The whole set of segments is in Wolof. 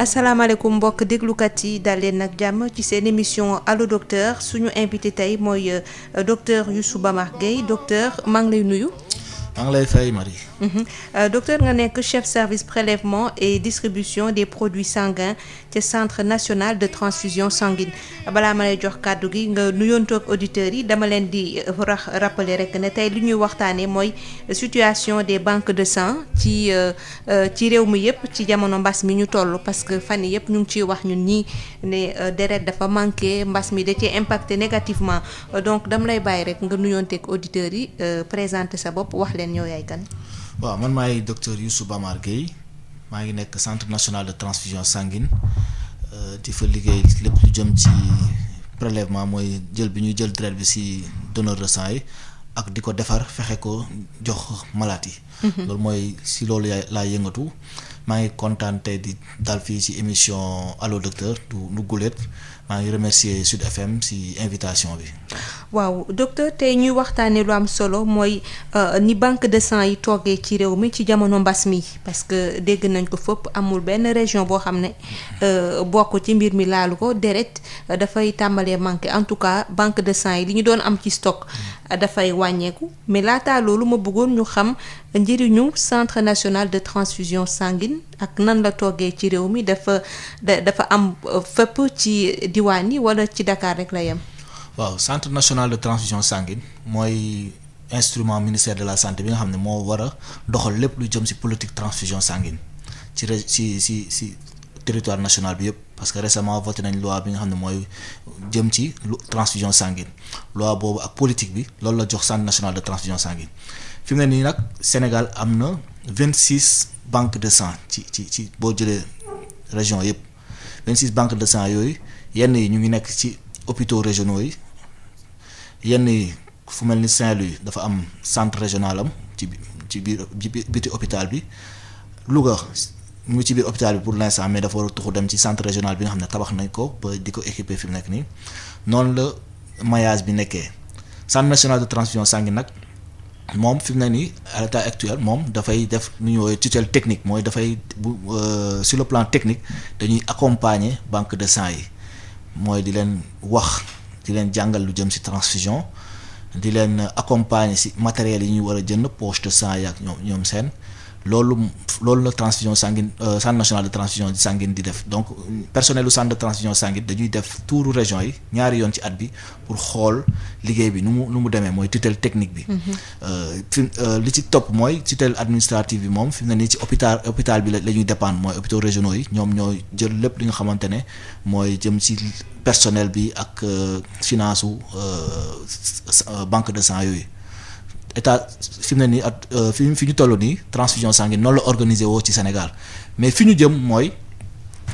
asalaamaaleykum mbokk déglukat yi dal leen nag jàmm ci seen émission allo docteur suñu invité tey mooy docteur Youssou Bamar Gueye docteur maa ngi lay nuyu. maa ngi lay fay Marie. Docteur nga nekk chef service prélèvement et distribution des produits sanguins ci centre national de transfusion sanguine balaa ma lay jox kàddu gi nga nuyoontoog auditeurs yi dama leen di rappeler rek ne tey li ñuy waxtaanee mooy situation des banques de sang ci réew mi yëpp ci jamono mbas mi ñu toll parce que fan yii yëpp ñu ngi ciy wax ñun ñii ne deret dafa manqué mbas mi da cee impacté négativement donc dama lay bàyyi rek nga nuyoonteeg auditeurs yi présenter sa bopp wax leen ñoo yaay kan. waaw man maay docteur Youssou Bamar Gueye maa ngi nekk centre national de transfusion sanguine di fa liggéey lépp lu jëm ci prélèvement mooy jël bi ñuy jël deret bi ci donneur de sang yi ak di ko defar fexe ko jox malade yi. loolu mooy ci loolu laa yëngatu maa ngi kontaan tey di dal fii ci émission allo docteur du guléet maa ngi remercier Sud FM ci invitation bi. waaw docteur tey ñuy waxtaanee lu am solo mooy ni banque de sang yi toogee ci réew mi ci jamono mbas mi parce que dégg nañ ko fépp amul benn région boo xam ne bokk ci mbir mi laalu ko deret dafay tàmbalee manqué en tout cas banque de sang yi li ñu doon am ci stock dafay wàññeeku mais laataa loolu ma bëggoon ñu xam njëriñu centre national de transfusion sanguine ak nan la toogee ci réew mi dafa am fépp ci diwaan yi wala ci Dakar rek la yem. waaw centre national de transfusion sanguine mooy instrument ministère de la santé bi nga xam ne moo war a doxal lépp lu jëm ci politique transfusion sanguine ci territoire national bi yëpp parce que récemment voté nañ loi bi nga xam ne mooy jëm ci transfusion sanguine loi boobu ak politique bi loolu la jox centre national de transfusion sanguine fi mu ne nii nag Sénégal am na 26 banques de sang ci boo jëlee région yëpp 26 banques de sang yooyu yenn yi ñu ngi nekk ci hôpitaux régionaux yi yenn yi fu mel ni Saint-Louis dafa am centre régional am ci biir biti hôpital bi Louga mu ngi ci biir hôpital bi pour l'instant mais dafa war a tuxu dem ci centre régional bi nga xam ne tabax nañ ko ba di ko équiper fi mu nekk nii noonu la maillage bi nekkee centre national de transfusion sanguine nag moom fi mu ne nii à l'état actuel moom dafay def nu ñu woowee tutelle technique mooy dafay sur le plan technique dañuy accompagner banque de sang yi mooy di leen wax di leen jàngal lu jëm ci transfusion di leen accompagner ci matériel yi ñu war a jënd poche de sang yi ak ñoom seen loolu la transfusion sanguine centre national de transfusion sanguine di def donc personnel u centre de transfusion sanguine dañuy def tuuru région yi ñaari yoon ci at bi pour xool liggéey bi nu mu demee mooy tutelle technique bi. li ci topp mooy tutelle administrative bi moom fi mu ne nii ci hôpital bi la ñuy dépendre mooy hôpitaux régionaux yi ñoom ñooy jël lépp li nga xamante ne mooy jëm ci personnel bi ak finance u banque de sang yooyu. état fi mu ne nii at fi ñu toll nii transfusion sanguine noonu la organisé woo ci Sénégal mais fi ñu jëm mooy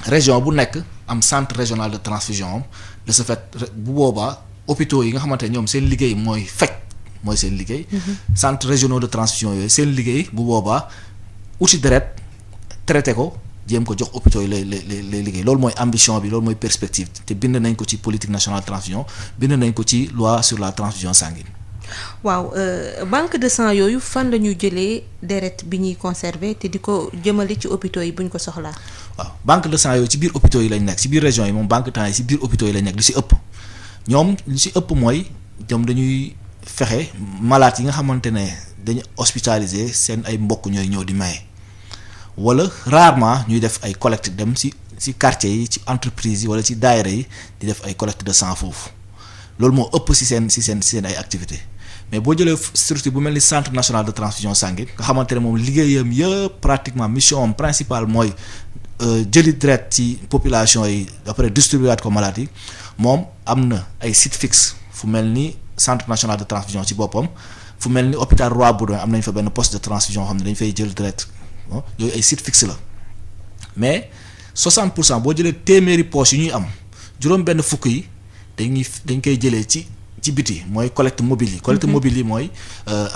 région bu nekk am centre régional de transfusion am de ce fait bu boobaa hôpitaux yi nga xamante ne ñoom seen liggéey mooy faj mooy seen liggéey. centre régionaux de transfusion yooyu seen liggéey bu boobaa uti deret traité ko jéem ko jox hôpitaux yi lay liggéey loolu mooy ambition bi loolu mooy perspective te bind nañ ko ci politique nationale de transfusion bind nañ ko ci loi sur la transfusion sanguine. waaw banque de sang yooyu fan la ñuy jëlee deret bi ñuy conserver te di ko jëmale ci hôpitaux yi bu ñu ko soxlaa. waaw banque de sang yooyu ci biir hôpitaux yi lañ nekk ci biir région yi moom banque de sang yi ci biir hôpitaux yi lañ nekk lu ci ëpp ñoom lu ci ëpp mooy ñoom dañuy fexe malade yi nga xamante ne dañu hospitalisé seen ay mbokk ñooy ñëw di maye wala rarement ñuy def ay collecte dem ci quartier yi ci entreprise yi wala ci daayira yi di def ay collecte de sang foofu loolu moo ëpp ci seen ay activités. mais boo jëlee structure bu mel ni centre national de transfusion sanguine nga xamante ne moom liggéeyam yëpp pratiquement mission am principale mooy jëli deret ci population yi après distribuer ko malade yi moom am na ay site fixe fu mel ni centre national de transfusion ci boppam fu mel ni hôpital Roi Baudouin am nañ fa benn poste de transfusion xam ne dañ fay jël deret yooyu ay site fixe la mais 60% boo jëlee téeméeri poche yu ñuy am juróom benn fukk yi dañ koy jëlee ci biti mooy collecte mobile yi mooy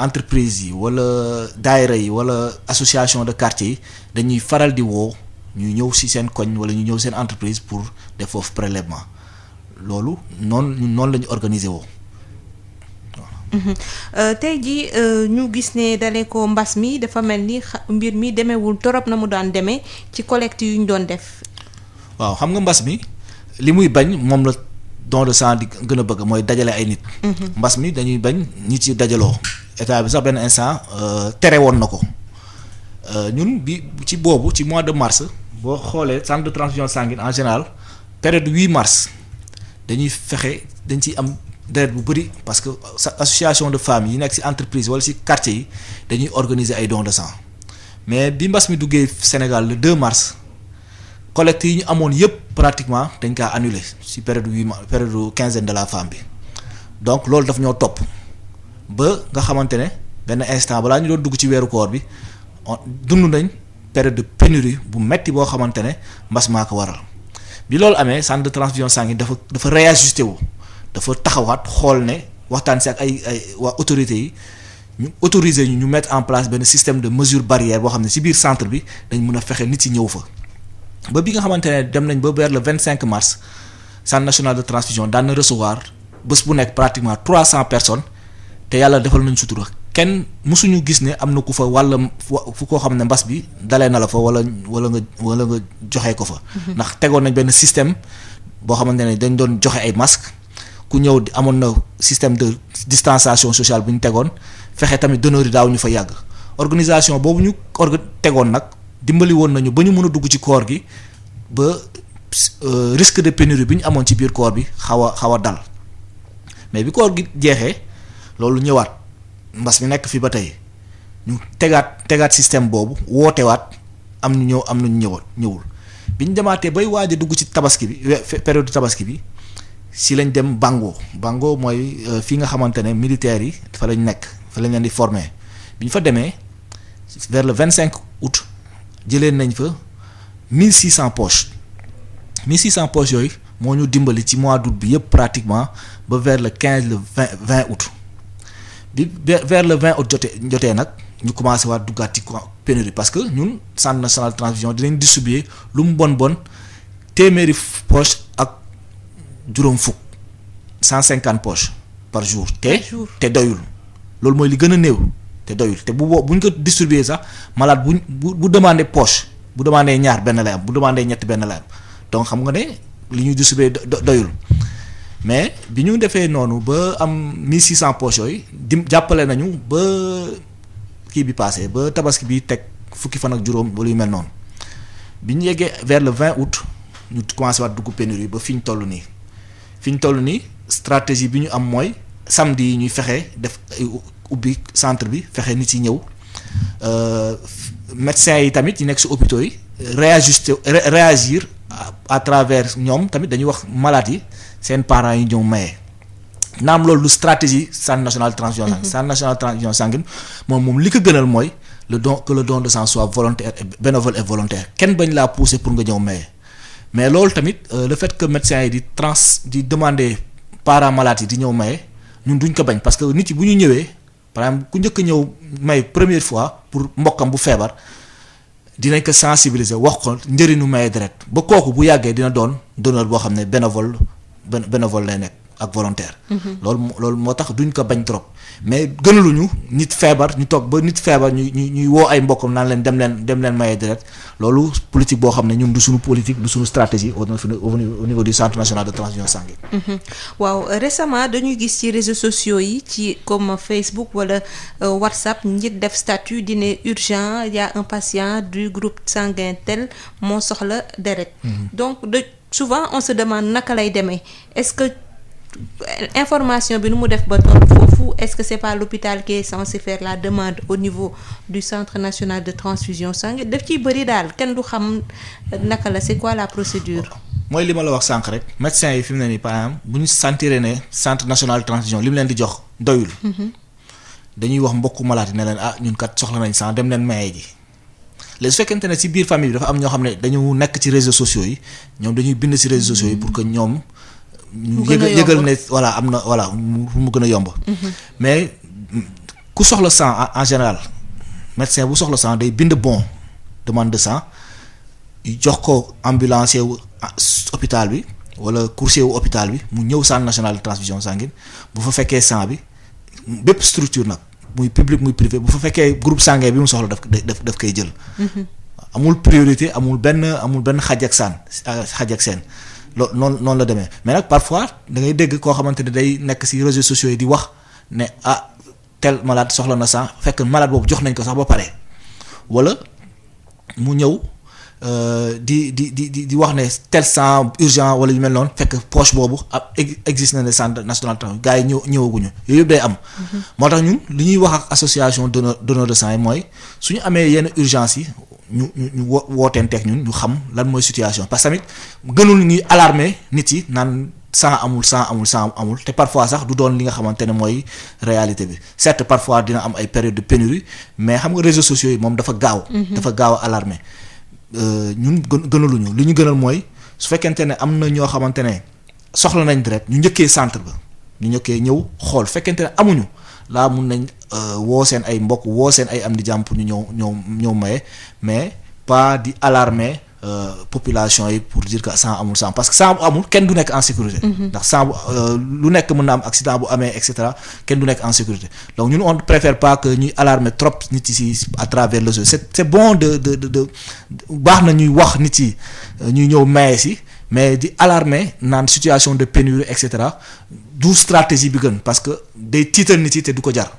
entreprise yi wala daayira yi wala association de quartier yi dañuy faral di woo ñu ñëw ci seen koñ wala ñu ñëw seen entreprise pour def foofu prélèvement loolu noonu la ñu organiser woo. tey jii ñu gis ne dalee ko mbas mi dafa mel ni mbir mi demeewul torop na mu daan demee ci collecte yu ñu doon def. waaw xam nga mbas mi li muy bañ moom la don de sang di gën a bëgg mooy dajale ay nit. mbas mi dañuy bañ nit ci dajaloo état bi sax benn instant tere woon na ko ñun bi ci boobu ci mois de mars boo xoolee centre de transfusion sanguine en général période 8 mars dañuy fexe dañ ciy am deret bu bëri parce que association de femmes yi nekk ci entreprise wala ci quartier yi dañuy organiser ay dons de sang mais bi mbas mi duggee Sénégal le 2 mars collecte yi ñu amoon yëpp pratiquement dañ kaa annulé ci période 8 mars période quinzaine de la femme bi donc loolu daf ñoo topp ba nga xamante ne benn instant balaa ñu doon dugg ci weeru koor bi dund nañ période de pénurie bu metti boo xamante ne mbas maa ko waral bi loolu amee centre de transfusion sanguine dafa réajusté wu dafa taxawaat xool ne waxtaan si ak ay waa autorités yi ñu autoriser ñu mettre en place benn système de mesure barrière boo xam ne ci biir centre bi dañ mën a fexe nit ci ñëw fa ba bi nga xamante ne dem nañ ba vers le 25 mars centre national de transfusion daan na recevoir bés bu nekk pratiquement 300 personnes te yàlla defal nañ sutura kenn mësuñu gis ne am na ku fa walla fu koo xam ne mbas bi dalee na la fa walla nga joxe ko fa. ndax tegoon nañ benn système boo xamante ne dañ doon joxe ay masques ku ñëw amoon na système de distanciation sociale bu ñu tegoon fexe tamit donneurs yi daaw ñu fa yàgg organisation boobu ñu tegoon nag dimbali woon nañu ba ñu mën a dugg ci koor gi ba risque de pénurie bi ñu amoon ci biir koor bi xaw a dal mais bi koor gi jeexee loolu ñëwaat mbas mi nekk fi ba tey ñu tegaat système boobu wootewaat am ñu ñëw am nañu ñëwul bi ñu demaatee bay waaj a dugg ci tabaski bi période tabaski bi si lañ dem Bango mooy fii nga xamante ne militaires yi fa lañ nekk fa lañ leen di former bi ñu fa demee vers le 25 août jëlee nañ fa 1600 poches 1600 poches yooyu moo ñu dimbali ci mois d'août bi yëpp pratiquement ba vers le 15 le 20 août bi vers le 20 août jotee nag ñu commencé waat duggaat ci pénurie parce que ñun centre national de transfusion dinañ distribuer lu mu bon téeméeri poche ak juróom fukk 150 poches par jour te doyul loolu mooy li gën a néew te doyul te bu ñu ko distribuer sax malade bu demandé poche bu demandé ñaar benn lay am bu demandé ñett benn lay am donc xam nga ne li ñuy distribuer doyul mais bi ñu defee noonu ba am 1600 poches yooyu jàppale nañu ba kii bi passé ba tabaski bi teg fukki fan ak juróom wala yu mel noonu bi ñu yeggee vers le 20 août ñu commencé waat dugg pénurie ba fi ñu toll nii stratégie bi ñu am mooy samedi yi ñuy fexe def ubbi centre bi fexe nit yi ñëw médecins yi tamit yi nekk ci hôpitaux yi réagir à travers ñoom tamit dañuy wax malades yi seen parents yi ñëw maye naam loolu lu stratégie centre national de transfusion sanguine centre national de transfusion sanguine moom li ko gënal mooy le don de sang soit volontaire et bénévole et volontaire kenn bañ laa pousser pour nga ñëw maye mais loolu tamit le fait que médecins yi di demander parents malades yi di ñëw maye ñun duñ ko bañ parce que nit yi bu ñu ñëwee par exemple ku njëkk a ñëw may première fois pour mbokkam bu feebar dinañ ko sensibiliser wax ko njëriñu maye deret ba kooku bu yàggee dina doon donneur boo xam ne bénévole lay nekk ak volontaire. loolu moo tax duñ ko bañ trop mais gënaluñu nit feebar ñu toog ba nit feebar ñuy woo ay mbokkam naan leen dem leen maye deret loolu politique boo xam ne ñun du suñu politique du suñu stratégie au niveau du centre national de transfusion sanguine. waaw récemment dañuy gis ci réseaux sociaux yi ci comme Facebook wala WhatsApp nit def statut di ne urgent y a un patient du groupe sanguin tel moo soxla deret. donc souvent on se demande naka lay demee est-ce que information bi nu mu def ba toll foofu est-ce que c'est pas l'hôpital qui est censé faire la demande au niveau du centre national de transfusion sanguine daf ciy bëri daal kenn du xam naka la c'est quoi la procédure. mooy li ma la wax sànq rek médecins yi fi mu ne nii par exemple bu ñu sentir ne centre national de transfusion li mu leen di jox doyul. dañuy wax mbokku malade ne leen ñun kat soxla nañ sang dem leen maye ji. léegi su fekkente ne ci biir famille bi dafa am ñoo xam ne dañu nekk ci réseaux sociaux yi ñoom dañuy bind ci réseaux sociaux yi pour que ñoom. ñu yëgal ne am na mu gën a yomb. mais ku soxla sang en général médecin bu soxla sang day bind demande de sang jox ko ambulancier wu hôpital bi wala coursier wu hôpital bi mu ñëw centre national de transfusion sanguine bu fa fekkee sang bi bépp structure nag muy public muy privé bu fa fekkee groupe sanguin bi mu soxla daf koy jël. amul priorité amul benn xaj ak seen noonu la demee mais nag parfois da ngay dégg koo xamante ne day nekk ci réseaux sociaux yi di wax ne tel malade soxla na sang fekk malade boobu jox nañ ko sax ba pare wala mu ñëw di wax ne tel sang urgent wala yu mel noonu fekk poche boobu existe na ne centre national de gars yi ñëwaguñu yooyu yëpp day am. moo tax ñun li ñuy wax ak association donneur de sang yi mooy suñu amee yenn urgence yi ñu wooteenteeg ñun ñu xam lan mooy situation parce que tamit gënul ñuy alarmer nit yi naan sang amul te parfois sax du doon li nga xamante ne mooy réalité bi certes parfois dina am ay période de pénurie mais xam nga réseaux sociaux yi moom dafa gaaw. dafa gaaw a alarmer. ñun gënaluñu li ñu gënal mooy su fekkente ne am na ñoo xamante ne soxla nañ deret ñu njëkkee centre ba ñu njëkkee ñëw xool fekkente ne amuñu laa mun nañ woo seen ay mbokk woo seen ay am di jàmm pour ñu ñëw maye mais pas di alarmer population yi pour dire que sang amul sang parce que sang bu amul kenn du nekk en sécurité. ndax sang bu lu nekk mën na am accident bu amee et cetera kenn du nekk en sécurité donc ñun on préfère pas que ñuy alarmer trop nit yi si à travers le jeu c'est bon de baax na ñuy wax nit yi ñuy ñëw maye si mais di alarmer naan situation de pénurie et cetera du stratégie bi gën parce que day tiital nit yi te du ko jar.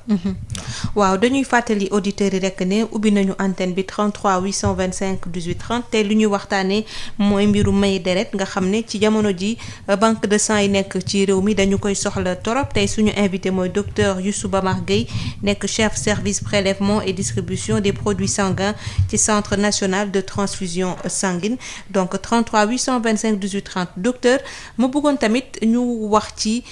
waaw dañuy fàttali auditeurs yi rek ne ubbi nañu antenne bi 33 825 18 30 te lu ñuy waxtaanee mooy mbiru may deret nga xam ne ci jamono ji banque de sang yi nekk ci réew mi dañu koy soxla torop tey suñu invité mooy docteur Youssou Bamar Gueye nekk chef service prélèvement et distribution des produits sanguins ci centre national de transfusion sanguine donc 33 825 18 30 docteur ma bëggoon tamit ñu wax ci.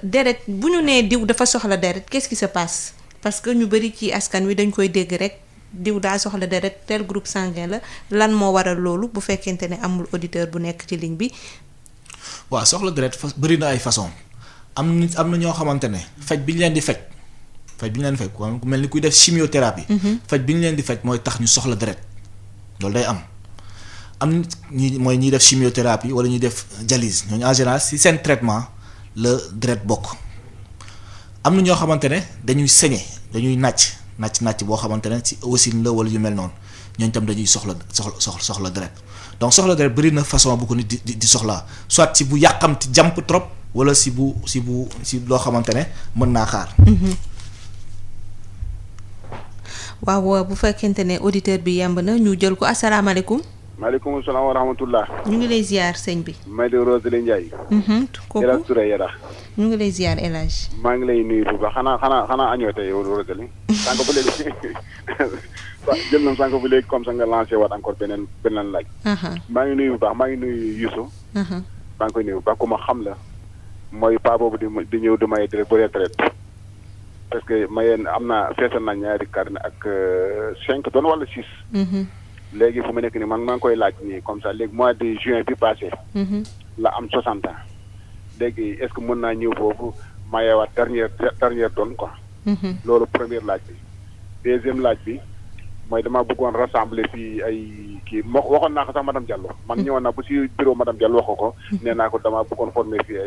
deret bu ñu nee diw dafa soxla deret qu'est-ce qui se passe parce que ñu bari ci askan wi dañ koy dégg rek diw daa soxla deret tel groupe sanguin la lan moo waral loolu bu fekkente ne amul auditeur bu nekk ci ligne bi. waaw soxla deret bari na ay façon am na ñoo xamante ne faj bi ñu leen di faj ku mel ni kuy def chimiothérapie. faj bi ñu leen di faj mooy tax ñu soxla deret loolu day am mooy ñiy def chimiothérapie wala ñuy def dialyse ñooñu en général si seen traitement. la deret bokk am na ñoo xamante ne dañuy saigner dañuy nàcc boo xamante ne ci ausine la wala yu mel noonu ñooñu tam dañuy soxla deret donc soxla deret bari na façon bu ko nit di soxlaa soit si bu yàqamti jàmp trop wala si loo xamante ne mën naa xaar. waaw bu fekkente ne auditeur bi yemb na ñu jël ko asalaamaaleykum. maaleykum salaam wa rahmatullah. ñu ngi lay ziar sëñ bi. Maïda Rosely Ndiaye. kooku El Hadj Touré Yara. ñu ngi lay ziar El Hadj. maa ngi lay nuyu bu baax xanaa añoo tey yow Rosely. sànq ba léegi jël nañu sànq ba léegi comme ça nga lancé waat encore beneen laaj. maa ngi nuyu bu baax maa ngi nuyu Youssou. maa ngi koy nuyu bu baax ku ma xam la. mooy paa boobu di ñëw di maye deret ba retraite parce que mayeen am naa feesal naa ñaari carnet ak 5 tonnes wala 6. léegi fu mu nekk nii man maa ngi koy laaj nii comme ça léegi mois de juin bi passé. la am 60 ans. léegi est-ce que mën naa ñëw foofu mayewaat dernière tonne quoi. loolu première laaj bi. deuxième laaj bi mooy damaa bëggoon rassembler fii ay kii waxoon naa ko sax madame Diallo man ñëwoon naa ba si bureau madame Diallo wax ko. nee naa ko damaa bëggoon former fii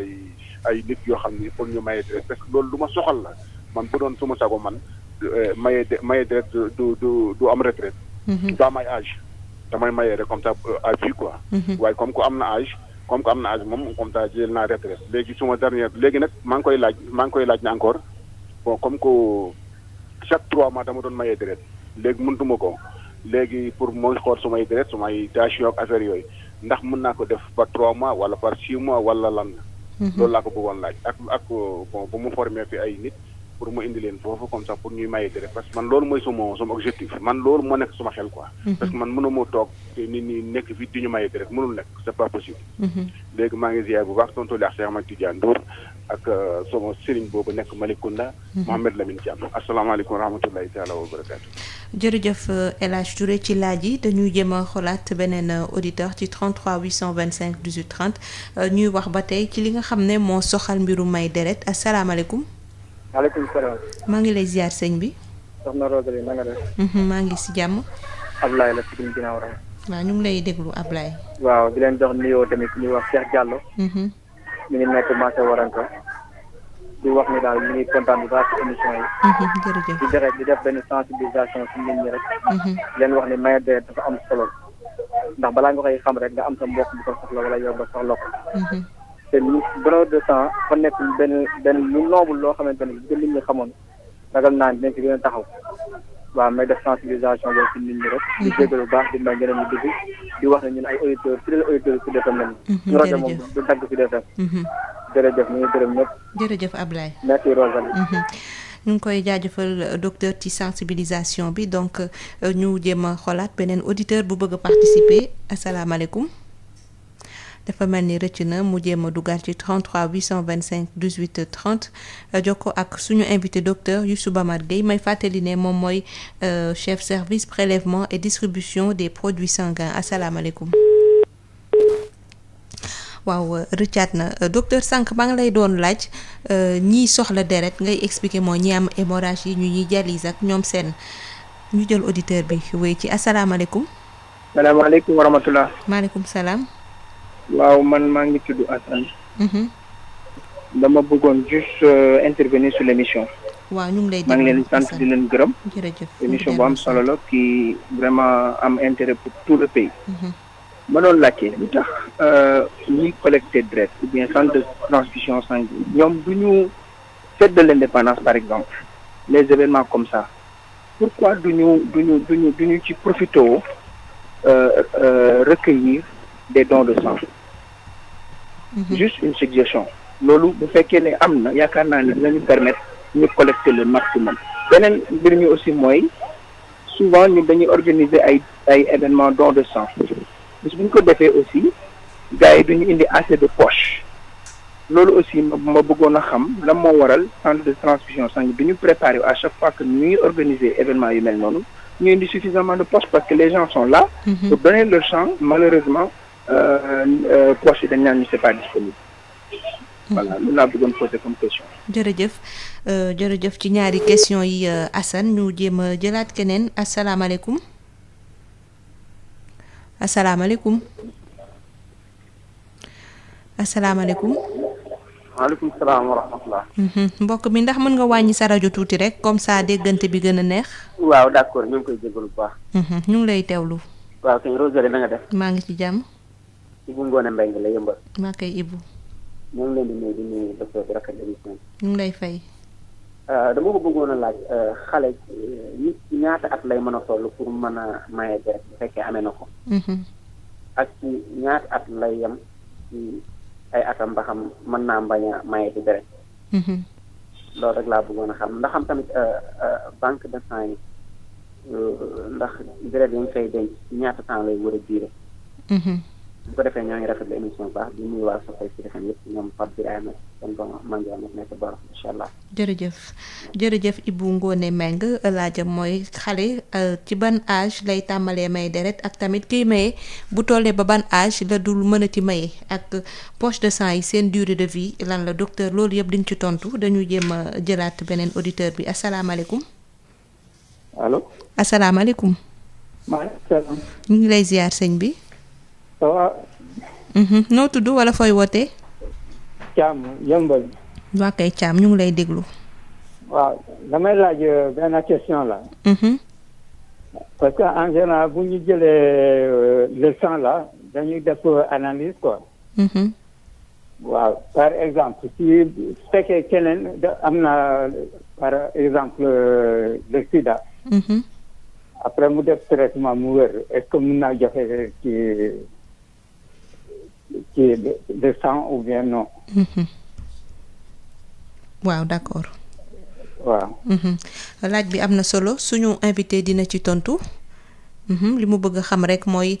ay nit yoo xam ni pour ñu maye deret parce que loolu lu ma soxal la man bu doon suma sago man maye deret du am retraite. du am ay âge damay maye rek comme ça à vie quoi. waaye comme que am na âge moom comme ça jël naa retraite léegi suma dernière léegi nag maa ngi koy laaj ne encore bon comme que chaque 3 mois dama doon maye deret léegi mëntuma ko léegi pour mooy xool sumay deret sumay tension ak affaire yooyu ndax mën naa ko def par 3 mois wala par 6 mois wala lan loolu laa ko bëggoon laaj ak bon bu mu formé fi ay nit pour mu indi leen foofu comme ça pour ñuy maye deret parce que man loolu mooy sama objectif man loolu moo nekk suma xel quoi. parce que man mënuma toog nit ñi nekk fi di ñu maye deret mënul nekk c'est pas possible. léegi maa ngi ziar bu baax tontu li ak Cheikh Ahmed Tidiane Ndour ak sama sëriñ boobu nekk Malicounda. Mohamed Lamine Thiam asalaamaaleykum wa rahmatulahi taala wa barakaatu. jërëjëf El Hadj Touré ci laaj yi dañuy jéem a xoolaat beneen auditeur ci 33 825 18 30 ñuy wax ba tey ci li nga xam ne moo soxal mbiru may deret asalaamaaleykum. maaleykum salaam. maa ngi lay ziar sëñ bi. soxna Rosely na nga def. maa ngi si jàmm. Ablaye la ci ginnaaw raw. waaw ñu ngi lay déglu Ablaye. waaw di leen jox nuyoo tamit ñuy wax Cheikh Diallo. mi ngi nekk marché Waranka. di wax ni daal ñu ngi kontaan bu baax ci émission yi. jërëjëf di def benn sensibilisation ci nit ñi rek. leen wax ni maye deret dafa am solo. ndax balaa nga koy xam rek nga am sa mbokk bu ko soxla wala yow nga soxla ko. te don de sang fa nekk benn lu noble loo xamante ni bu nit ñi xamoon ragal naa dinañ ci gën a taxaw. waaw may def sensibilisation boobu ci nit ñi rek. di jégalu baax di may ñeneen ñu dugg di wax ne ñun ay auditeurs fidèles auditeurs Sud FM lañu. ñu rajo moom du dagg Sud FM. jërëjëf ñu ngi gërëm ñëpp. jërëjëf Ablaye. merci Rosalie. ñu ngi koy jaajëfal docteur ci sensibilisation bi donc ñu jéem a xoolaat beneen auditeur bu bëgg a participer asalaamaaleykum. dafa mel ni rëcc na mu jéem a dugal ci 33 825 18 30 jokko ak suñu invité docteur Youssouf Bamar Gueye may fàttali ne moom mooy chef service prélèvement et distribution des produits sanguins asalaamaaleykum. waaw rëccaat na docteur sànq ba nga lay doon laaj ñiy soxla deret ngay expliquer mooy ñi am hémorragie yi ñu ñuy dialyse ak ñoom seen ñu jël auditeur bi wéy ci asalaamaaleykum. salaamaaleykum wa rahmatulah. maaleykum salaam. waaw man maa ngi tudd Assane. dama bëggoon juste intervenir sur l'émission. waaw ñu ngi lay maa ngi leen di sant di leen gërëm. jërëjëf émission bu am solo la qui vraiment am intérêt pour tout le pays. ma doon laajte lu tax ñuy collecter deret ou bien centre de transfusion sanguine ñoom du ñu fête de l'indépendance par exemple les événements comme ça pourquoi du ñu ci profité recueillir des dons de sang. juste une suggestion loolu bu fekkee ne am na yaakaar naa ne dinañu permettre ñu collecter le maximum. beneen mbir mi aussi mooy souvent ñu dañuy organiser ay événements dons de sang. bis bu ñu ko defee aussi gars yi duñu indi assez de poche loolu aussi ma bëggoon a xam lan moo waral centre de transfusion sanguine du ñu préparer à chaque fois que ñuy organiser événement yu mel noonu ñu indi suffisamment de poche parce que les gens sont là pour donner leur sang malheureusement poche yi dañ naan ñu c'est pas disponible. voilà loolu laa bëggoon poser comme question. jërëjëf ci ñaari question yi Assane ñu jéem a jëlaat keneen asalaamaaleykum. asalaamaaleykum. asalaamaaleykum. waaleykum salaam wa rahmatulah. mbokk mi ndax mën nga wàññi sa rajo tuuti rek comme ça déggante bi gën a neex. waaw d'accord ñu ngi koy jégalu bu baax. ñu ngi lay teewlu. waaw sëñ Rosalie na nga def. maa ngi ci jàmm. Ibou Ngoné Mbengue la yëmbal. maa koy Ibou. ñu ngi leen di nuyu docteur bi rafet émission. ñu ngi lay fay. dama ko bëggoon a laaj xale nit ñaata at lay mën a toll pour mën a maye deret bu fekkee amee na ko. ak ci ñaata at lay yem ci ay atam ba xam mën naa bañ a maye ci deret. loolu rek laa bëggoon a xam ndax xam tamit banque de sang yi ndax deret yi ñu fay denc ñaata temps lay war a durer. bu ko defee ñoo ngi rafetlu émission bu baax di nuyu waa Sopé si defee yëpp ñoom Pape Birame seen bon mandian nekk bor incha allah. jërëjëf Ibou Ngoné Mbengue laajam mooy xale ci ban âge lay tàmbalee may deret ak tamit kiy maye bu tollee ba ban âge la dul mënati maye ak poche de sang yi seen durée de vie lan la docteur loolu yëpp diñ ci tontu dañu jéem a jëlaat beneen auditeur bi asalaamaaleykum. allo. asalaamaaleykum. maaleykum salaam. ñu ngi lay ziar sëñ bi. ça va. noo tudd wala fooy wootee. Thiam yëmbal. waa kay Thiam ñu ngi lay déglu. waaw damay laaj benn question la. parce que en général bu ñu jëlee le sang là dañuy def analyse quoi. waaw par exemple si fekkee keneen am na par exemple le sida. après mu def traitement mu wér est-ce que mun naa joxe ci de sang ou bien non. waaw d'accord. waaw. laaj bi am na solo suñu invité dina ci tontu. li mu bëgg a xam rek mooy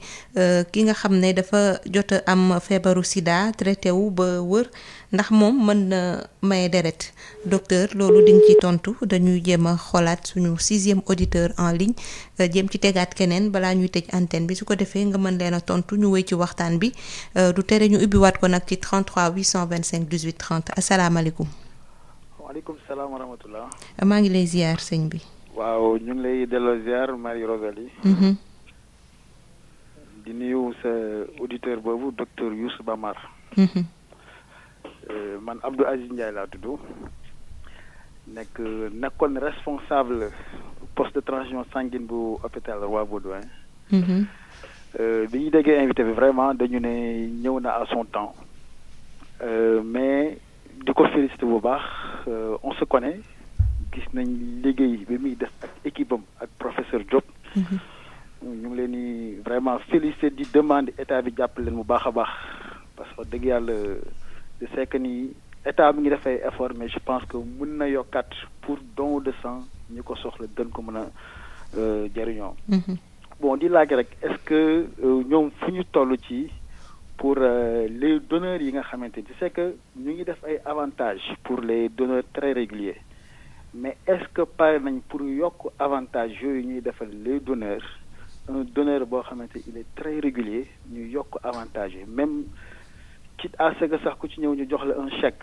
ki nga xam ne dafa jot a am feebaru sida traité wu ba wër ndax moom mën na maye deret docteur loolu di nga ci tontu dañuy jéem a xoolaat suñu 6e auditeur en ligne jéem ci tegaat keneen balaa ñuy tëj antenne bi su ko defee nga mën leen a tontu ñu wéy ci waxtaan bi du tere ñu ubbiwaat ko nag ci 33 825 18 30 asalaamaaleykum. waaleykum salaam wa rahmatullah. maa ngi lay ziar sëñ bi. waaw ñu ngi lay delloo ziar Marie Rosalie. di nuyu sa auditeur boobu docteur Youssouf Bamar. man Abdou Aziz Ndiaye laa tudd nekkoon responsable poste de transfusion sanguine bu hôpital Roi Baudouin. bi ñu déggee invité bi vraiment dañu ne ñëw na à son temps mais di ko félicité bu baax on se connaît gis nañ liggéey bi muy def ak équipe am ak professeur Diop. ñu ngi leen di vraiment félicité di demande état bi jàppale leen bu baax a baax parce que dëgg yàlla je sais que ni état bi ngi def ay effort mais je pense que mën na yokkaat pour don de sang ñu ko soxla gën ko mën a jëriñoo. bon di laaj rek est-ce que ñoom fu ñu toll ci pour les donneurs yi nga xamante ni c'est que ñu ngi def ay avantages pour les donneurs très réguliers mais est-ce que pare nañ pour yokk avantage yooyu ñuy defal les donneurs un donneur boo xamante il est très régulier ñu yokk avantage yi même quitte à ce que sax ku ci ñëw ñu jox la un chèque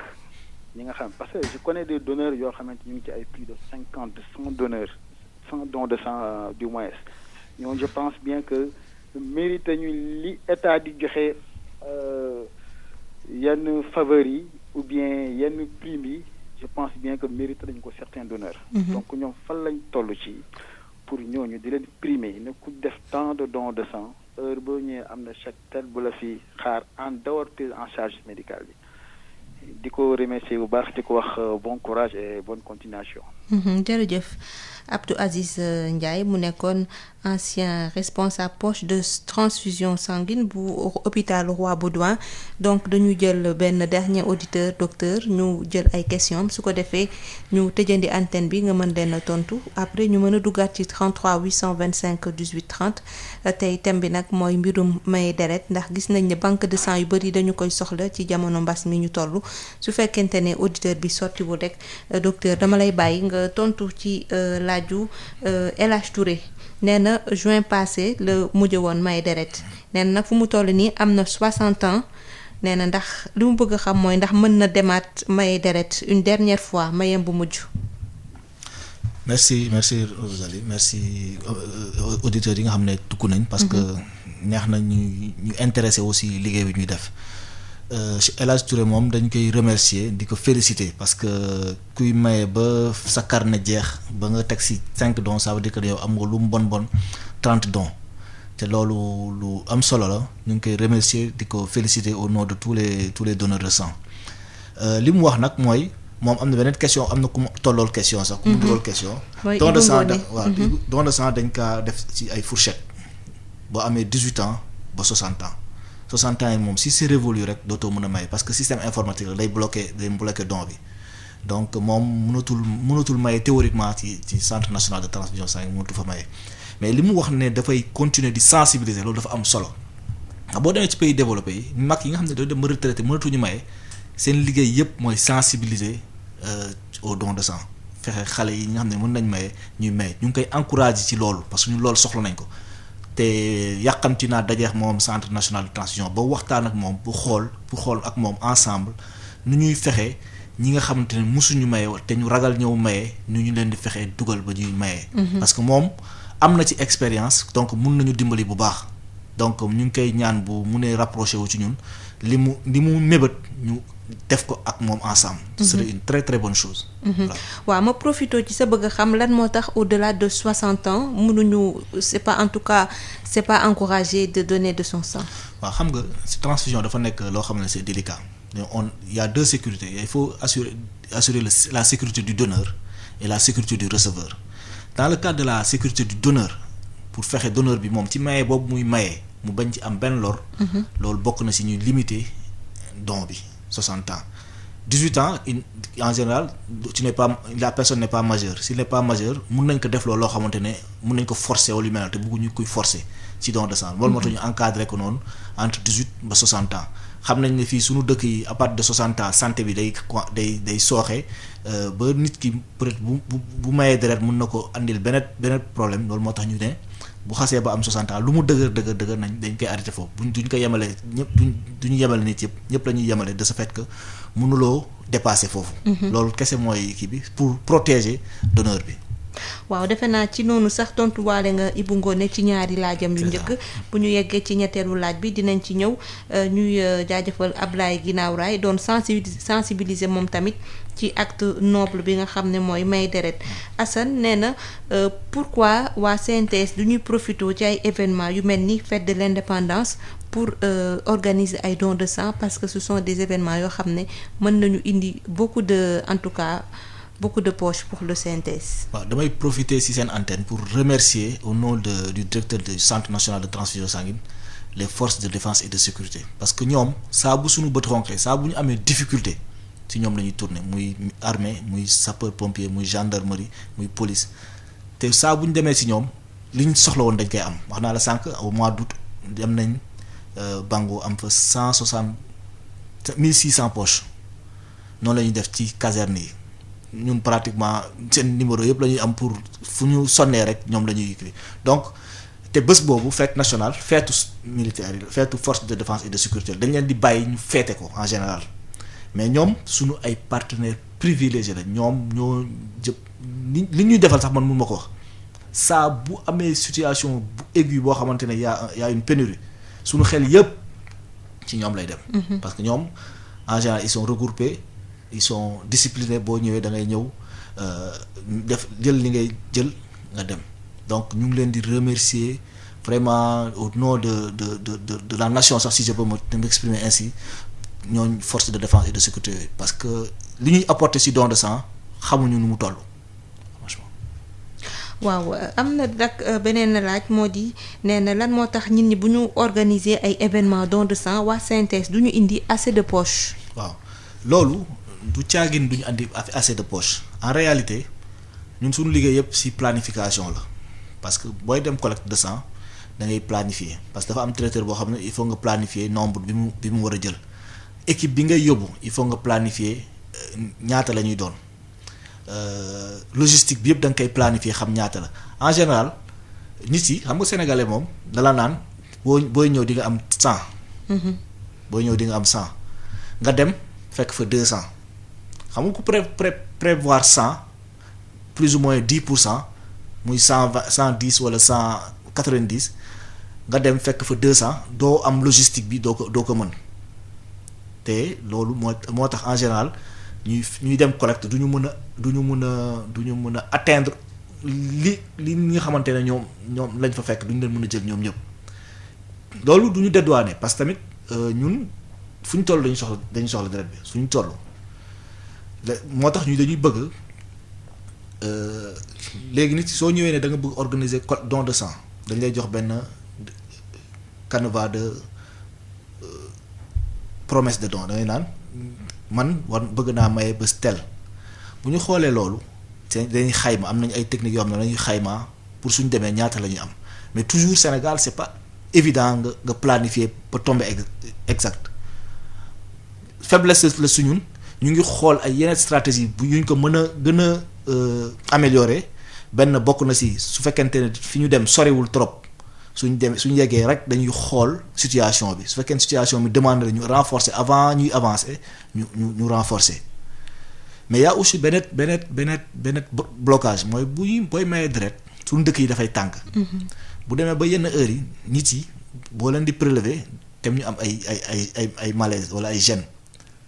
ñi nga xam parce que je connais des donneurs yoo xamante ñu ngi ci ay plus de 100 donneurs 100 dons de sang du moins ñoom je pense bien que mérite ñu li état di joxe yenn faveurs yi ou bien yenn primes yi je pense bien que mérite nañu ko certains donneurs. donc ñoom fan lañ toll ci pour ñooñu di leen primer ne ku def tant de dons de sang heure boo ñëwee am na chaque tel bu la fi xaar en dehors prise en charge médicale bi di ko remercier bu baax di ko wax bon courage et bonne continuation. jërëjëf Abdou Aziz Ndiaye mu nekkoon ancien responsable poste de transfusion sanguine bu hôpital Roi Baudouin donc dañu jël benn dernier auditeur docteur ñu jël ay questions su ko defee ñu tëjandi antenne bi nga mën leen a tontu après ñu mën a duggaat ci 33 825 18 30 tey thème bi nag mooy mbirum maye deret ndax gis nañ ne banque de sang yu bëri dañu koy soxla ci jamono mbas mi ñu toll su fekkente ne auditeur bi sottiwul rek docteur dama lay bàyyi nga tontu ci laaju El Hadj Touré. nee na juin passé la mujj woon may deret nee na nag fu mu toll nii am na 60 ans nee na ndax li mu bëgg a xam mooy ndax mën na demaat may deret une dernière fois mayem bu mujj. merci Rosalie merci auditeurs yi nga xam ne tukku nañ. parce que neex na ñu intéressé aussi liggéey bi ñuy def. El Hadj Touré moom dañ koy remercier di ko féliciter parce que kuy maye ba sa carnet jeex ba nga teg ci 5 dons ça veut dire que yow am nga lu mu bon 30 dons te loolu lu am solo la ñu ngi koy remercier di ko féliciter au nom de tous les donneurs de sang li mu wax nag mooy moom am na beneen question am na ku mu tollool question sax. ku mu dugal question. don de sang don de sang dañ kaa def ci ay fourchette boo amee 18 ans ba 60 ans. 60 ans yi moom si c'est révolu rek dootoo mën a may parce que système informatique la day bloqué don bi donc moom mënatul maye théoriquement ci centre national de transfusion sanguine mënatu fa maye mais li mu wax ne dafay continuer di sensibiliser loolu dafa am solo ndax boo demee ci pays développé yi mag yi nga xam ne dañoo dem ba retraité mënatuñu maye seen liggéey yëpp mooy sensibiliser au don de sang fexe xale yi nga xam ne mën nañ maye ñuy maye ñu ngi koy encourager ci loolu parce que ñu loolu soxla nañ ko. te yàqamti naa dajeex moom centre national de transfusion ba waxtaan ak moom pour xool ak moom ensemble nu ñuy fexe ñi nga xamante ne musuñu maye te ñu ragal ñëw maye nu ñu leen di fexe dugal ba ñuy maye. parce que moom am na ci expérience donc mun nañu dimbali bu baax donc ñu ngi koy ñaan bu mu ne rapproché wu ci ñun li mu mébét ñu def ko ak moom ensemble. ce serait une très très bonne chose. waaw ma profité ci sa bëgg a xam lan moo tax au-delà de 60 ans mënuñu c'est pas encouragé de donner de son sang. waaw xam nga ci transfusion dafa nekk loo xam ne c'est délicat il y a deux sécurités il faut assurer la sécurité du donneur et la sécurité du receveur dans le cadre de la sécurité du donneur pour fexe donneur bi moom ci maye boobu muy maye mu bañ ci am benn lor. loolu bokk na ci ñuy limiter don bi. 60 ans 18 ans en général la personne n'est pas majeure s'il n'est pas majeur mun nañ ko def loo xamante ne mun nañ ko forcer wala lu mel te bëgguñu koy forcer ci don de sang loolu moo tax ñu encadré ko noonu entre 18 ba 60 ans xam nañ ne fii suñu dëkk yi à partir de 60 ans santé bi day sooxe ba nit ki peut-être bu mayee deret mun na ko andil beneen problème loolu moo tax ñu ne bu xasee ba am 60 ans lu mu dëgër nañ dañ koy arrêté foofu duñ ko yemale ñëpp duñu yemale nit ñëpp la ñuy yemale de ce fait que mënuloo dépasser foofu. loolu kese mooy kii bi pour protéger donneur bi. waaw defe naa ci noonu sax tontuwaale nga Ibou Ngoné ci ñaari laajam yu njëkk bu ñu yeggee ci ñetteelu laaj bi dinañ ci ñëw ñuy jaajëfal Ablaye Guinaw Rail doon sensibiliser moom tamit ci acte noble bi nga xam ne mooy may deret. Assane nee na pourquoi waa CNTS du ñuy profité ci ay événements yu mel ni fête de l'indépendance pour organiser ay dons de sang parce que ce sont des événements yoo xam ne mën nañu indi beaucoup de poches pour le CNTS. waaw damay profiter ci seen antenne pour remercier au nom du directeur du centre national de transfusion sanguine les forces de défense et de sécurité parce que ñoom saa bu suñu bët xonqee saa bu ñu amee difficulté ci ñoom la ñuy tourner muy armée muy sapeur pompier muy gendarmerie muy police te saa bu ñu demee ci ñoom li ñu soxla woon dañ koy am wax naa la sànq au mois d'août dem nañ Bango am fa 1600 poches noonu la ñuy def ci caserne yi. ñun pratiquement seen numéro yëpp la ñuy am pour fu ñu sonnee rek ñoom la ñuy écrire donc te bés boobu fête nationale feetu militaire yi feetu force de défense et de sécurité dañ leen di bàyyi ñu feete ko en général mais ñoom suñu ay partenaires privilégiés la ñoom ñoo jëpp li ñuy defal sax man mun ma ko wax saa bu amee situation bu aiguë boo xamante ne y a une pénurie suñu xel yëpp ci ñoom lay dem. parce que ñoom en général ils sont regroupés. Ils sont disciplinés boo ñëwee da ngay ñëw def jël li ngay jël nga dem donc ñu ngi leen di remercier vraiment au nom de la nation sax si je peux m'exprimer ainsi ñooñ force de défense et de sécurité parce que li ñuy apporter ci don de sang xamuñu nu mu toll franchement. waaw am na nag beneen laaj moo di nee na lan moo tax nit ñi bu ñu organiser ay événements don de sang waa CNTS du ñu indi assez de poches. waaw loolu. du caagin duñu andi assez de poche en réalité ñun suñu liggéey yëpp ci planification la parce que booy dem collecte de sang da ngay planifier parce que dafa am traiteur boo xam ne il faut nga planifier nombre bi mu war a jël équipe bi ngay yóbbu il faut nga planifier ñaata la ñuy doon logistique bi yëpp da nga koy planifier xam ñaata la en général nit yi xam nga sénégalais moom dala naan booy ñëw di nga am 100. booy ñëw di nga am 100 nga dem fekk fa 200. xam nga ku prévoir 100 plus ou moins 10% muy 120 110 wala 190 nga dem fekk fa 200 doo am logistique bi doo ko mën te loolu moo tax en général ñuy dem collecte du ñu mën a atteindre li nga xamante ne ñoom lañ fa fekk du ñu leen mën a jël ñoom ñëpp loolu du ñu dédouaner parce que tamit ñun fu ñu toll dañu soxla deret bi suñu toll. moo tax ñu dañuy bëgg léegi nit soo ñëwee ne da nga bëgg organiser don de sang dañ lay jox benn canevas de promesse de don da ngay naan man bëgg naa maye bés tel bu ñu xoolee loolu dañuy xayma am nañu ay techniques yoo xam ne dañuy xayma pour suñ demee ñaata la ñuy am mais toujours Sénégal c'est pas évident nga planifier ba tomber exact faiblesse la suñun ñu ngi xool ay yeneen stratégie bu yuñ ko mën a gën a améliorer benn bokk na ci su fekkente ne fi ñu dem soriwul trop suñu yeggee rek dañuy xool situation bi su fekkee situation bi demande la ñu renforcer avant ñuy avancer ñu renforcer mais y a aussi beneen blocage mooy booy mayee deret suñu dëkk yi dafay tàng. bu demee ba yenn heures yi nit yi boo leen di prélever te ñu am ay malaise wala ay gêne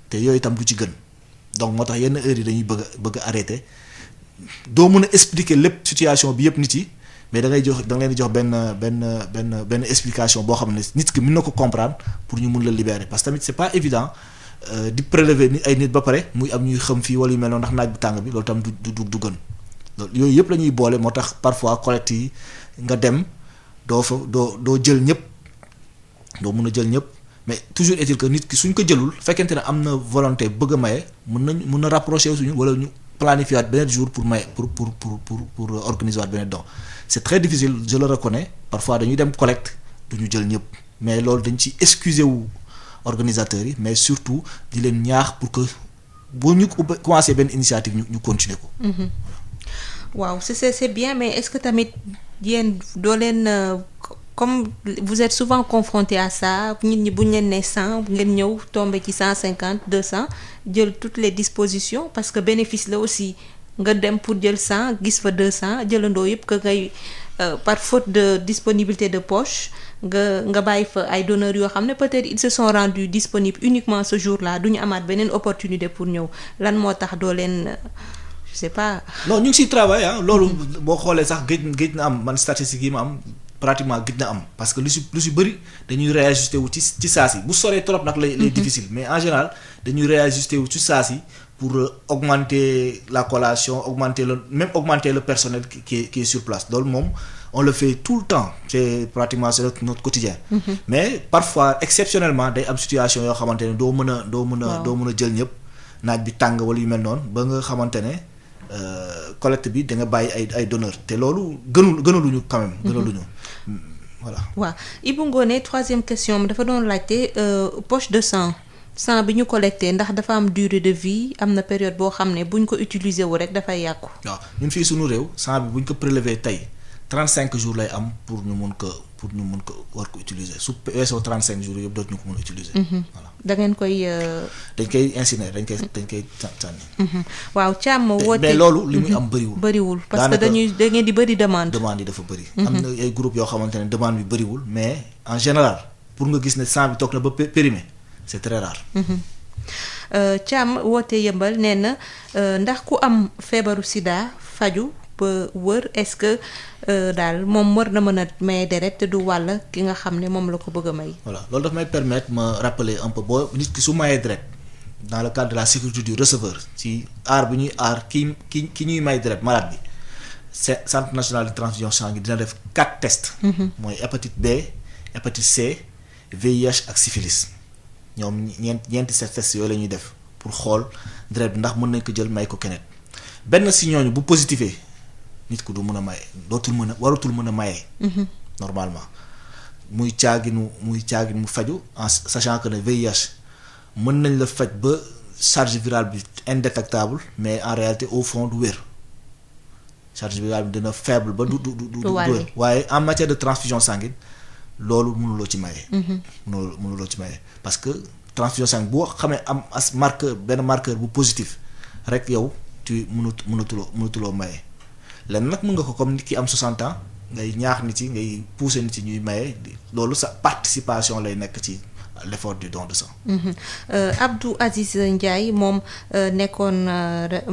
te yooyu itam du ci gën donc moo tax yenn heures yi dañuy bëgg a arrêter doo mën a expliquer lépp situation bi yëpp nit yi mais da nga leen di jox benn explication boo xam ne nit ki mën na ko comprendre pour ñu mun la libérer parce que tamit c'est pas évident di prélever ay nit ba pare muy am ñuy xam fii wala yu mel noonu ndax naaj bu tàng bi loolu tam du gën loolu yooyu yëpp la ñuy boole moo tax parfois collecte yi nga dem doo jël ñëpp doo mun a jël ñëpp. mais toujours est-il que nit ki suñ ko jëlul fekkente ne am na volonté bëgg a maye mën na rapprocher suñu wala ñu planifier waat beneen jour pour maye pour organiser waat beneen don c'est très difficile je le reconnais parfois dañuy dem collecte du ñu jël ñëpp mais loolu dañ ci excuser wu organisateurs yi mais surtout di leen ñaax pour que bu ñu commencer benn initiative ñu continuer ko. waaw c'est bien mais est-ce que tamit yéen doo leen. Comme vous êtes souvent confronté à ça nit ñi bu ñu leen nee 100 ngeen ñëw tombé ci 150 200 jël toutes les dispositions parce que bénéfice la aussi nga dem pour jël 100 gis fa 200 jëlandoo yëpp que ngay par faute de disponibilité de poche nga bàyyi fa ay donneurs yoo xam ne peut-être ils se sont rendus disponibles uniquement ce jour-là du ñu amaat beneen opportunité pour ñëw lan moo tax doo leen je sais pas. non ñu ngi siy travail loolu boo xoolee sax géej na am man statistique yi ma am pratiquement géej na am parce que lu si bëri dañuy réajuster wu ci saa si bu soree trop nag lay difficile mais en général dañuy réajuster wu ci saa si pour augmenter la collation augmenter le personnel qui est sur place loolu moom on le fait tout le temps c'est pratiquement c'est notre quotidien. Mais parfois exceptionnellement day am situation yoo xamante ne doo mën a jël ñëpp naaj bi tàng wala yu mel noonu ba nga xamante ne collecte bi da nga bàyyi ay donneurs te loolu gënaluñu quand même. gënaluñu voilà. waaw Ibou Ngoné troisième question bi dafa doon laajte poche de sang bi ñu collecté ndax dafa am durée de vie am na période boo xam ne buñ ko utiliser wu rek dafay yàqu. waaw ñun fii suñu réew sang bi buñ ko prélever tey 35 jours lay am pour ñu mun ko war ko utiliser su weesoo 35 jours yëpp dootuñu ko mën a utiliser. voilà da ngeen koy. dañ koy incinérer dañ koy sànni. waaw Thiam woote mais loolu li muy am bëriwul. parce que da ngeen di bëri demande. demande yi dafa bëri. am na ay groupe yoo xamante ne demande bi bëriwul mais en général pour nga gis ne sang bi toog na ba périmé c'est très rare. Thiam woote yëmbal nee na ndax ku am feebaru sida faju ba wër est-ce que daal moom war na mën a maye deret te du wàll ki nga xam ne moom la ko bëgg a may. voilà loolu daf may permettre ma rappeler un peu boo nit ki su mayee deret dans le cadre de la sécurité du receveur ci aar bi ñuy aar ki ñuy may deret malade bi centre national de transfusion sanguine dina def 4 tests. mooy hépatite B hépatite C VIH ak syphilis ñoom ñeenti tests yooyu la ñuy def pour xool deret bi ndax mën nañ ko jël may ko keneen benn si ñooñu bu positifé nit ku du mën a maye waratul mën a maye. normalement muy caaginu mu faju en sachant que ne VIH mën nañ la faj ba charge virale bi indétectable mais en réalité au fond du wér charge virale bi dina faible ba du wér waaye en matière de transfusion sanguine loolu mënuloo ci maye. mënuloo ci maye parce que transfusion sanguine boo xamee am as benn marqueur bu positif rek yow tu mënatuloo maye. lenn nag mën nga ko comme nit ki am 60 ans ngay ñaax nit yi ngay pousser nit yi ñuy maye loolu sa participation lay nekk ci l'effort du don de sang. Abdou Aziz Ndiaye moom nekkoon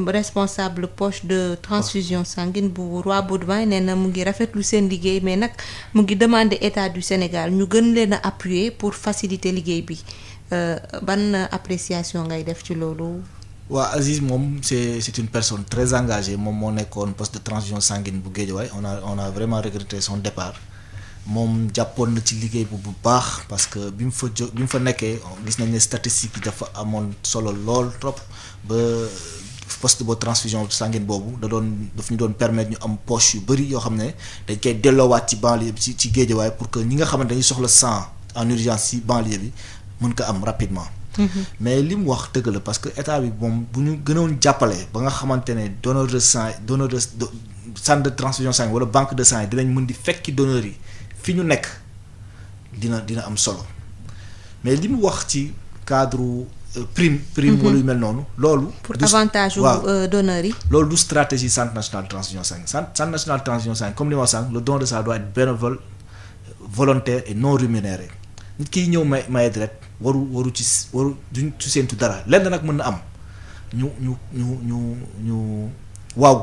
responsable poche de transfusion sanguine bu Roi Baudouin nee na mu ngi rafetlu seen liggéey mais nag mu ngi demander état du Sénégal ñu gën leen a appuyer pour faciliter liggéey bi ban appréciation ngay def ci loolu. waa Aziz moom c'est une personne très engagée moom moo nekkoon poste de transfusion sanguine bu Guédiawaye on a vraiment regretté son départ moom jàppoon na ci liggéey bu baax parce que bi mu fa nekkee gis nañ ne statistiques yi dafa amoon solo lool trop ba poste de transfusion sanguine boobu daf ñu doon permettre ñu am poche yu bëri yoo xam ne dañ koy delloowaat ci banlieue bi ci Guédiawaye pour que ñi nga xamante dañuy soxla sang en urgence ci banlieue bi mën ko am rapidement. mais li mu wax dëgg la parce que état bi moom bu ñu gënoon jàppale ba nga xamante ne donneur de centre de transfusion sanguine wala banque de sang yi dinañ mën di fekki donneurs yi fi ñu nekk dina am solo mais li mu wax ci cadre prime wala yu mel noonu loolu pour avantage donneurs yi loolu du stratégie centre national de transfusion sanguine centre national de transfusion sanguine comme li ma wax sànq le don de sang doit être bénévole volontaire et non rémunéré nit kiy ñëw maye deret waru duñ ci séentu dara lenn nag mën na am ñu waaw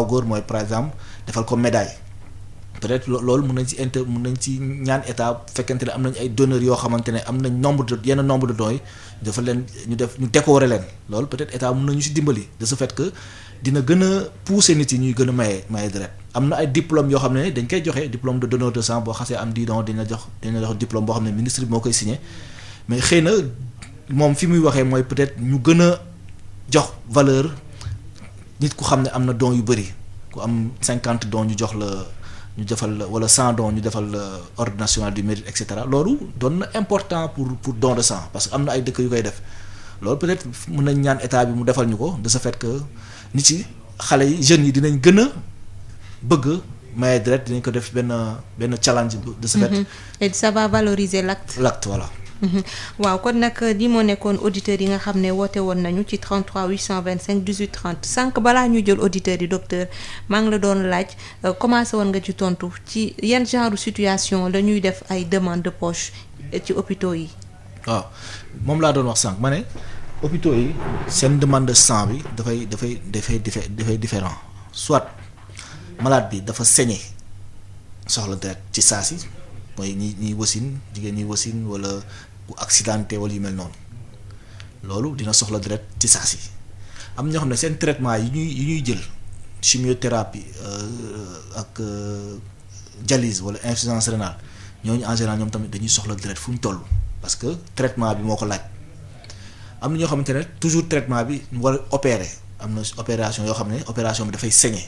góor mooy par exemple defal ko médaille peut-être loolu mën nañ ci ñaan état fekkente ne am nañ ay donneurs yoo xamante ne am nañ yenn nombre de dons yi dafa leen ñu décorer leen loolu peut-être état mën nañu ci dimbali de ce fait que dina gën a pousser nit yi ñuy gën a maye deret am na ay diplôme yoo xam ne dañ koy joxe diplôme de donneur de sang boo xasee am 10 dons dina jox diplôme boo xam ne ministre bi moo koy signé mais xëy na moom fi muy waxee mooy peut-être ñu gën a jox valeur nit ku xam ne am na dons yu bëri ku am 50 dons ñu jox la ñu defal la wala 100 dons ñu defal la ordre national du mérite et cetera loolu doon na important pour don de sang parce que am na ay dëkk yu koy def loolu peut-être mën nañ ñaan état bi mu defal ñu ko de ce fait que nit yi xale yi jeunes yi dinañ gën a bëgg maye deret dinañ ko def benn challenge de ce fait. Et ça va valoriser l'acte. Voilà. waaw kon nag li moo nekkoon auditeurs yi nga xam ne woote woon nañu ci 33 825 18 30 sànq balaa ñu jël auditeurs yi docteur maa ngi la doon laaj commencé woon nga ci tontu ci yan genre situation la ñuy def ay demande de poche ci hôpitaux yi. waaw moom laa doon wax sànq ma ne hôpitaux yi seen demande de sang bi dafay différent soit malade bi dafa saigné soxla deret ci saa si mooy ñi wasin jigéen ñi wasin wala ku accidenté wala yu mel noonu loolu dina soxla deret ci saa si am ñoo xam ne seen traitement yi ñuy jël chimiothérapie ak dialyse wala insuffisance rénale ñooñu en général ñoom tamit dañuy soxla deret fu ñu toll parce que traitement bi moo ko laaj am na ñoo xamante ne toujours traitement bi ñu war a opérer am na opération yoo xam ne opération bi dafay saigner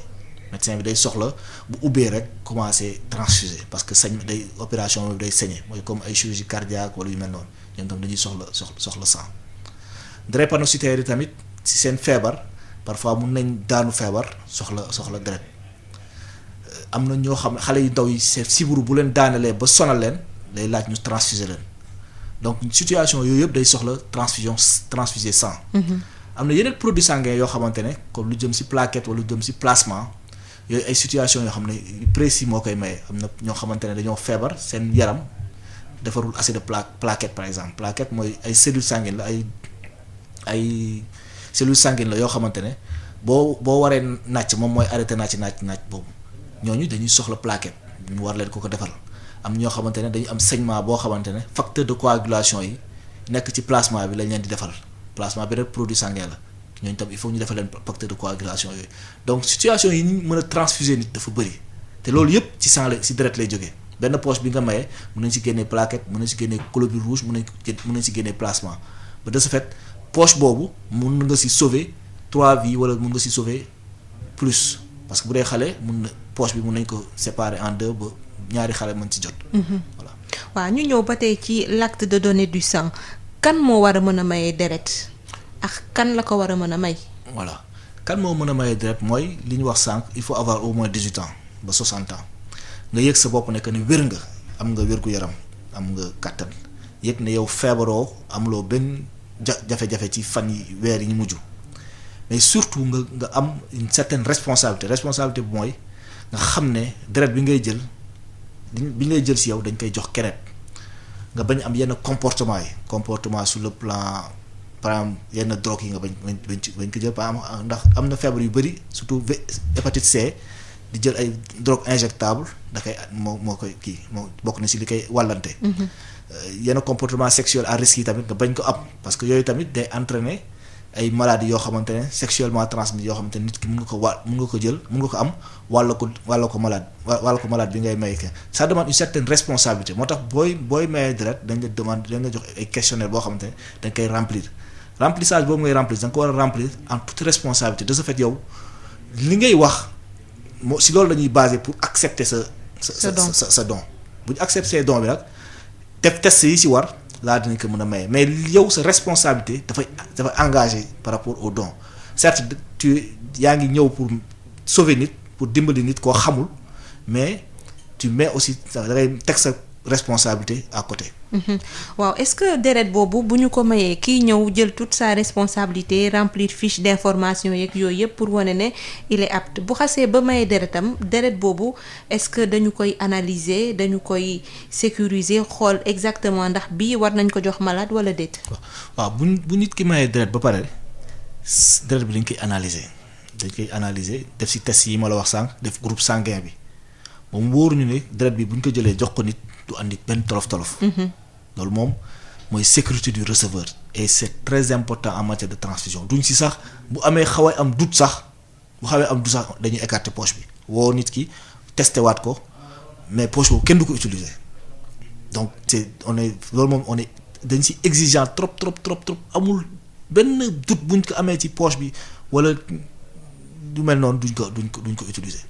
médecin bi day soxla bu ubbee rek commencer transfuser parce que day opération bi day saigner mooy comme ay chirurgie cardiaque wala yu mel noonu ñoom tam dañuy soxla sang drépanocytaires yi tamit ci seen feebar parfois mun nañ daanu feebar soxla deret am na ñoo xam ne xale yu ndaw yi c'est siburu bu leen daanalee ba sonal leen day laaj ñu transfuser leen donc situation yooyu yëpp day soxla transfuser sang. am na yeneen produits sanguins yoo xamante ne comme lu jëm ci plaquette wala lu jëm ci plasma yooyu ay situation yoo xam ne précis moo koy maye am na ñoo xamante ne dañoo feebar seen yaram defarul assez de plaquette par exemple plaquette mooy ay cellules sanguines la ay cellules sanguines la yoo xamante ne boo waree nàcc moom mooy arrêté nàcc boobu ñooñu dañuy soxla plaquette ñu war leen ko defal am ñoo xamante ne dañu am saignement boo xamante ne facteur de coagulation yi nekk ci plasma bi lañ leen di defal plasma bi rek produit sanguin la ñooñu tam il faut ñu defal leen facteur de coagulation yooyu donc situation yi ñu mën a transfuser nit dafa bëri te loolu yëpp ci sang la ci deret lay jógee benn poche bi nga maye mën nañ ci génnee plaquette mën nañ ci génnee globule rouge mën nañ ci génnee plasma ba de ce fait poche boobu mun nga ci sauver 3 vies wala mun nga ci sauver plus parce que bu dee xale mun na poche bi mun nañ ko séparer en 2 ba ñaari xale mën ci jot. voilà waaw ñu ñëw ba tey ci l'acte de donner du sang kan moo war a mën a maye deret ak kan la ko war a mën a may. voilà kan moo mën a maye deret mooy li ñu wax sànq il faut avoir au moins 18 ans ba 60 ans nga yëg sa bopp ne que ne wér nga am nga wér gu yaram am nga kàttan yëg ne yow feebaroo amuloo benn jafe-jafe ci fan yi weer yi ñu mujj mais surtout nga am une certaine responsabilité bu mooy nga xam ne deret bi ngay jël ci yow dañ koy jox keneen nga bañ am yenn comportement sur le plan par exemple yenn drogue yi nga bañ ko jël par exemple ndax am na feebar yu bëri surtout hépatite C di jël ay drogue injectable da koy moo koy kii moo bokk na ci li koy wàllante yenn comportement sexuel à risque yi tamit nga bañ ko am parce que yooyu tamit day entraîner ay maladies yoo xamante ne sexuellement transmises yoo xamante ne nit ki mun nga ko am wàll ko malade bi ngay may ça demande une certaine responsabilité moo tax booy mayee deret dañ la jox ay questionnaire boo xamante ne dañ koy remplissage boobu ngay remplir da nga ko war a remplir en toute responsabilité de ce fait yow li ngay wax moo si loolu dañuy baser pour accepter sa don bu ñu accepter don bi nag def test yi si war laa dinañ ko mën a maye mais yow sa responsabilité dafay engagé par rapport au don certes yaa ngi ñëw pour sauver nit pour dimbali nit koo xamul mais tu mets aussi da ngay teg sa responsabilité à côté. waaw est-ce que deret boobu bu ñu ko mayee kii ñëw jël toute sa responsabilité remplir fiche d'information yeeg yooyu yëpp pour wane ne il est apte bu xasee ba mayee deretam deret boobu est-ce que dañu koy analyser dañu koy sécuriser xool exactement ndax bii war nañ ko jox malade wala déet. waaw bu nit ki mayee deret ba pare deret bi dañ koy analyser def ci test yi ma la wax sànq def groupe sanguin bi moom wóoruñu ne deret bi bu ñu ko jëlee jox ko nit du andi benn tolof. loolu moom mooy sécurité du receveur et c'est très important en matière de transfusion duñ ci sax bu xawee am doute sax dañuy écarter poche bi woo nit ki testé waat ko mais poche boobu kenn du ko utiliser donc loolu moom on est dañ ci exigeant trop amul benn doute buñ ko amee ci poche bi wala du mel noonu duñ ko utiliser.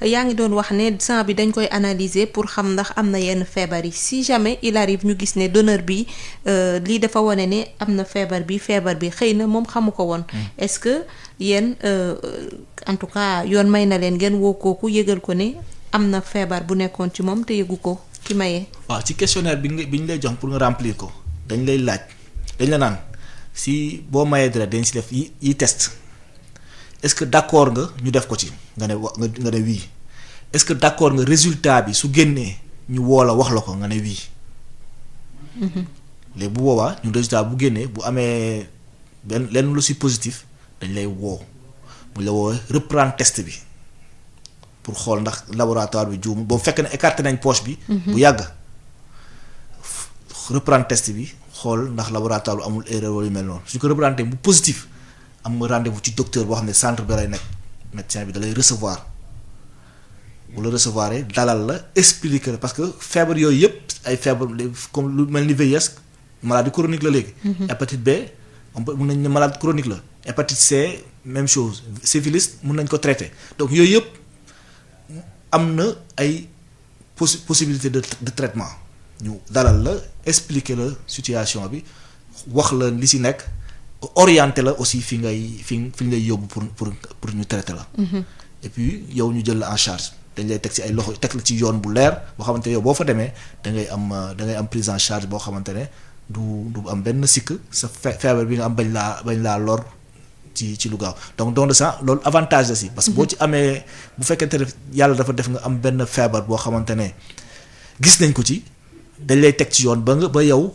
yaa ngi doon wax ne sang bi dañ koy analyser pour xam ndax am na yenn feebar yi si jamais il arrive ñu gis ne donneur bi lii dafa wane ne am na feebar bi xëy na moom xamu ko woon. est-ce que yéen en tout cas yoon may na leen ngeen woo kooku yëgal ko ne am na feebar bu nekkoon ci moom te yëgu ko ki mayee. waaw ci questionnaire bi ñu lay jox pour nga remplir ko dañ lay laaj dañ la naan si boo mayee deret dañ si def yi test est-ce que d'accord nga ñu def ko ci nga ne nga ne oui est-ce que d'accord nga résultat bi su génnee ñu woo la wax la ko nga ne oui. léegi bu boobaa ñun résultat bu génnee bu amee lenn lu si positif dañ lay woo bu la woowee reprendre test bi pour xool ndax laboratoire bi juum boobu fekk na écarté nañ poche bi. bu yàgg reprendre test bi xool ndax laboratoire bi amul erreur wala yu mel noonu su ko reprendre bu positif am nga rendez-vous ci docteur boo xam ne centre bi lay nekk médecin bi da lay recevoir bu la recevoir dalal la expliquer la parce que feebar yooyu yëpp ay feebar comme lu mel ni VIH maladie chronique la léegi. hépatite B mun nañ ne maladie chronique la hépatite C même chose syphilis mun nañ ko traiter donc yooyu yëpp am na ay possibilité de traitement ñu dalal la expliquer la situation bi wax la li ci nekk orienter la aussi fi ngay yóbbu pour ñu traiter la. et puis yow ñu jël la en charge dañ lay teg ci ay loxo teg la ci yoon bu leer boo xamante ne yow boo fa demee da ngay am prise en charge boo xamante ne du am benn sikk sa feebar bi nga am bañ laa lor ci lu gaaw donc don de sang loolu avantage la si. parce que boo ci amee bu fekkente ne yàlla dafa def nga am benn feebar boo xamante ne gis nañ ko ci dañ lay teg ci yoon ba yow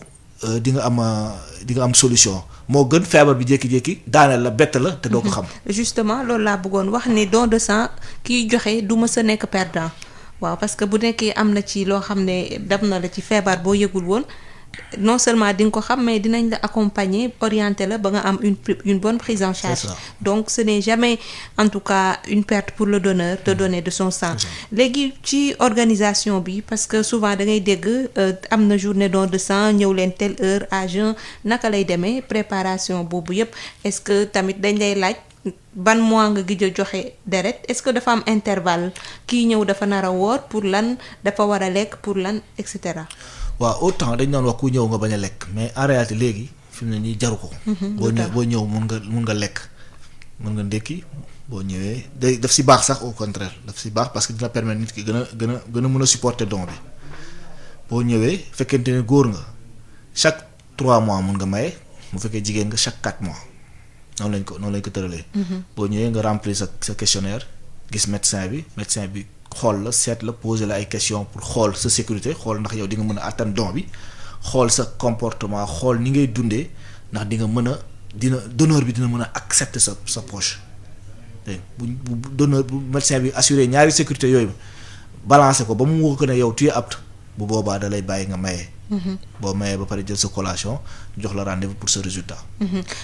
di nga am solution moo gën feebar bi jékki-jékki daaneel la bett la te doo ko xam. justement loolu laa bëggoon wax ni don de sang kiy joxe du mës a nekk perdant waaw parce que bu nekkee am na ci loo xam ne dab na la ci feebar boo yëgul woon non seulement di nga ko xam mais dinañ la accompagner orienter la ba nga am une bonne prise en charge. donc ce n'est jamais en tout cas une perte pour le donneur de donner de son sang. léegi ci organisation bi parce que souvent da ngay dégg am na journée don de sang ñëw leen telle heure à jeun naka lay demee préparation boobu yépp est-ce que tamit dañ lay laaj ban mois nga gëj a joxe deret est-ce que dafa am intervalle kii ñëw dafa nar a woor pour lan dafa war a lekk pour lan et cetera. waaw autant dañ doon wax ku ñëw nga bañ a lekk mais en réalité léegi fi mu ne nii jaru ko. boo ñëw mun nga lekk mun nga ndékki boo ñëwee day daf si baax sax au contraire daf si baax parce que dina permettre nit ki gën a mën a supporter don bi boo ñëwee fekkente ne góor nga chaque 3 mois mun nga maye bu fekkee jigéen nga chaque 4 mois noonu lañ ko tëralee. boo ñëwee nga remplir sa questionnaire gis médecin bi. xool la seet la poser la ay questions pour xool sa sécurité xool ndax yow di nga mën a atteindre don bi xool sa comportement xool ni ngay dundee ndax di nga mën a donneur bi dina mën a accepter sa poche dégg bu donneur bu médecin bi assurer ñaari sécurité yooyu balancer ko ba mu wóor ko ne yow tu es apte bu boobaa da lay bàyyi nga maye. boo mayee ba pare jël sa collation jox la rendez-vous pour ce résultat.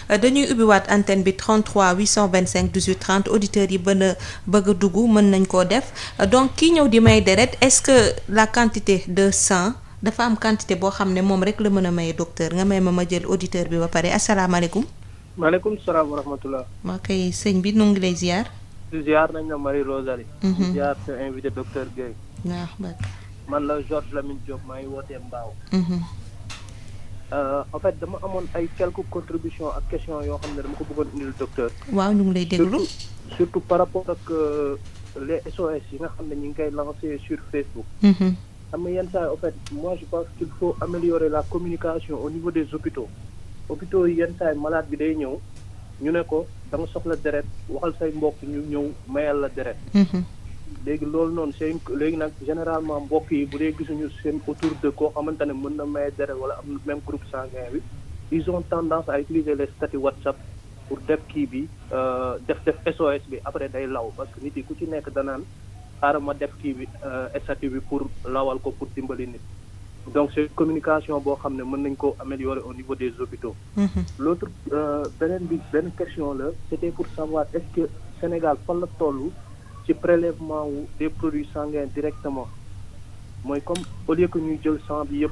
dañuy ubbiwaat antenne bi 33 825 18 30 auditeurs yi bëgg a dugg mën nañ koo def donc kii ñëw di may deret est-ce que la quantité de sang dafa am quantité boo xam ne moom rek la mën a maye docteur nga may ma jël auditeur bi ba pare asalaamaaleykum. maaleykum salaam wa rahmatullah. maa koy sëñ bi nu ngi lay ziar. ziar nañ la Marie Rosalie. ziar sa invité docteur Guèye. waaw. man la Georges Lamine Diop maa ngi wootee Mbao. en fait dama amoon ay quelques contributions ak questions yoo xam ne dama ko bëggoon indil docteur. waaw ñu ngi lay déglu. surtout par rapport ak les SOS yi nga xam ne ñu ngi koy lancer sur Facebook. xam nga yenn saa en fait moi je pense qu'il faut améliorer la communication au niveau des hôpitaux. hôpitaux yi yenn saa malade bi day ñëw ñu ne ko da nga soxla deret waxal say mbokk ñu ñëw mayal la deret. léegi loolu noonu léegi nag généralement mbokk yi bu dee gisuñu seen autour de koo xamante ne mën na maye deret wala am même groupe sanguin bi ils ont tendance à utiliser les statuts WhatsApp pour def kii bi def SOS bi après day law parce que nit yi ku ci nekk danaan xaaral ma def kii bi statut bi pour lawal ko pour dimbali nit donc c'est communication boo xam ne mën nañ ko améliorer au niveau des hôpitaux. L'autre benn question la c'était pour savoir est-ce que Sénégal fan la tollu ci prélèvement wu des produits sanguins directement mooy comme au lieu que ñuy jël sang bi yëpp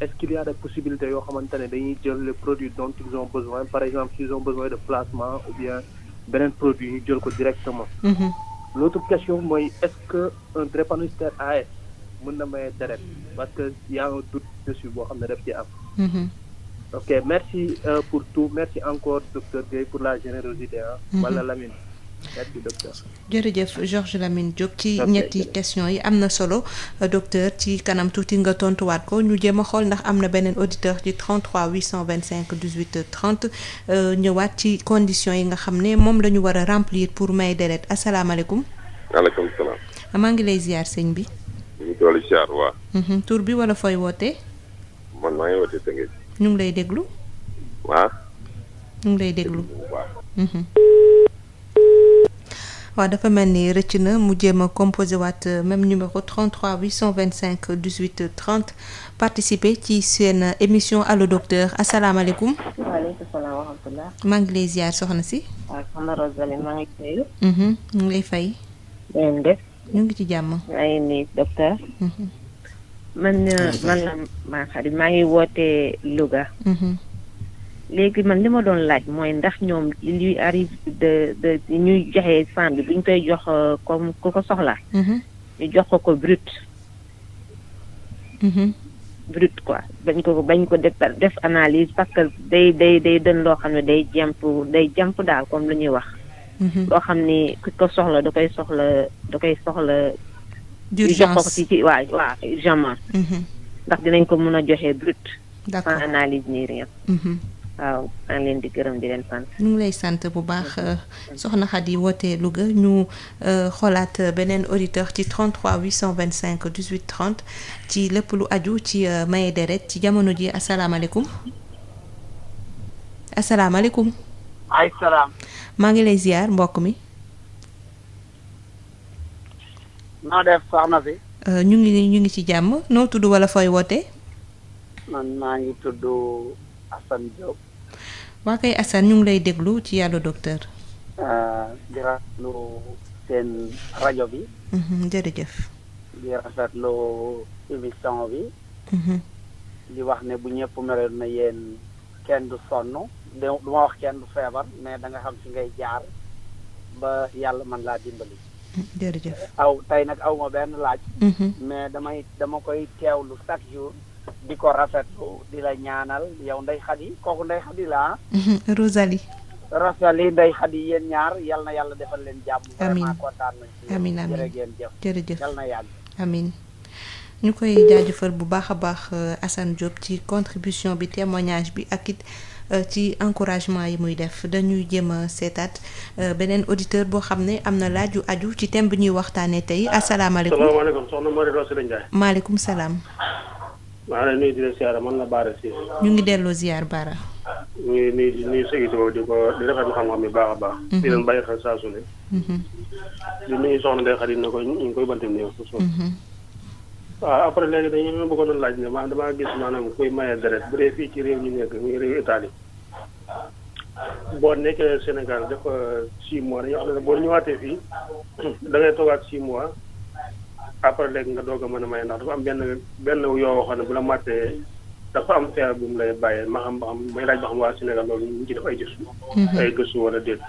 est-ce qu'il y a des possibilités yoo xamante ne dañuy jël les produits dont ils ont besoin par exemple s'ils ont besoin de plasma ou bien beneen produit ñu jël ko directement. L'autre question mooy est-ce que un drépanocytaire AS mën na maye deret parce que y a un doute dessus boo xam ne daf ci am. Ok merci pour tout merci encore docteur Guèye pour la générosité ah. wala Lamine. merci docteur. jërëjëf Georges Lamine Diop ci ñetti question yi am na solo docteur ci kanam tuuti nga tontuwaat ko ñu jéem a xool ndax am na beneen auditeur ci 33 825 18 30 ñëwaat ci conditions yi nga xam ne moom la ñu war a remplir pour may deret asalaamaaleykum. maaleykum salaam. maa ngi lay ziar sëñ bi. ñu ngi doon ziar waa. tur bi wala fooy wootee. man maa ngi wootee Tëngéej. ñu ngi lay déglu. waa. ñu ngi lay déglu. waaw dafa mel ni rëcc na mu jéem a composé waat même numéro 33 825 18 30 participer ci seen émission allo docteur asalaamaaleykum. waaleykum salaam wa rahmatulah. maa ngi lay ziar soxna si. waaw soxna Rosalie maa ngi nuyu. ñu ngi lay fay. ngeen def. ñu ngi ci jàmm. maa ngi nuyu docteur. man la maa xarit maa ngi wootee Louga. léegi man li ma doon laaj mooy ndax ñoom li arrive de ñuy joxe sang bi bu ñu koy jox comme ku ko soxlaa. ñu jox ko brut. brut quoi bañ ko def analyse parce que day doon loo xam ne day jàmp daal comme lu ñuy wax. loo xam ni ku ko soxla da koy soxla. d'urgence jox ko ci waa urgemment. ndax dinañ ko mën a joxe brut. d'accord sans analyse ni rien. waaw maa ngi leen di gërëm di leen sant. ñu ngi lay sant bu baax soxna Khady wootee Louga ñu xoolaat beneen auditeur ci 33 825 18 30 ci lépp lu aju ci maye deret ci jamono ji asalaamaaleykum. asalaamaaleykum. ay salaam. maa ngi lay ziar mbokk mi. noo def soxna si. ñu ngi ci jàmm noo tudd wala fooy wootee. man maa ngi tudd Assane Diop. waa kay Assane ñu ngi lay déglu ci Allo Docteur. di rafetlu seen rajo bi. jërëjëf. di rafetlu émission bi. di wax ne bu ñëpp meloon na yéen kenn du sonn du ma wax kenn du feebar mais da nga xam fi ngay jaar ba yàlla man laa dimbali. jërëjëf. tey nag aw ma benn laaj. mais dama koy teewlu chaque jour. di ko rafetlu di la ñaanal yow Ndeye Khady kooku Ndeye Khady la Rosalie Ndeye Khady yéen ñaar yal na yàlla defal leen jàmm. amiin vraiment kontaan nañ ci amiin jërëjëf yal na yàgg. amiin ñu koy jaajëfal bu baax a baax Assane Diop ci contribution bi témoignage bi ak it ci encouragement yi muy def dañuy jéem a seetaat beneen auditeur boo xam ne am na laaj yu aju ci thème bi ñuy waxtaanee tey asalaamaaleykum. salaamaaleykum soxna Marie Rosalie Ndiaye. maaleykum salaam. maa ngi lay nuyu di la ziar man la Baara Cissé. ñu ngi delloo ziar Baara. ñu ngi nuyu di nuyu Seydou boobu di rafetlu xam-xam yi baax a baax. di leen bàyyi xel saa su ne. di nuyu soxna Ndeye Khady na ko ñu ngi koy bantim nii waaw après léegi dañu bëggoon a laaj ne damaa gis maanaam kuy maye deret bu dee fii ci réew ñu nekk muy réew Italie boo nekkee Sénégal def 6 mois dañuy wax ne boo ñëwaatee fii da ngay toogaat 6 mois après léegi nga doog a mën a maye ndax dafa am benn yoo waxoon ne bu la màttee dafa am feebar bu mu lay bàyyee ma xam may laaj ba xam waa Sénégal loolu ñu ci def ay gëstu. ay gëstu wala déet.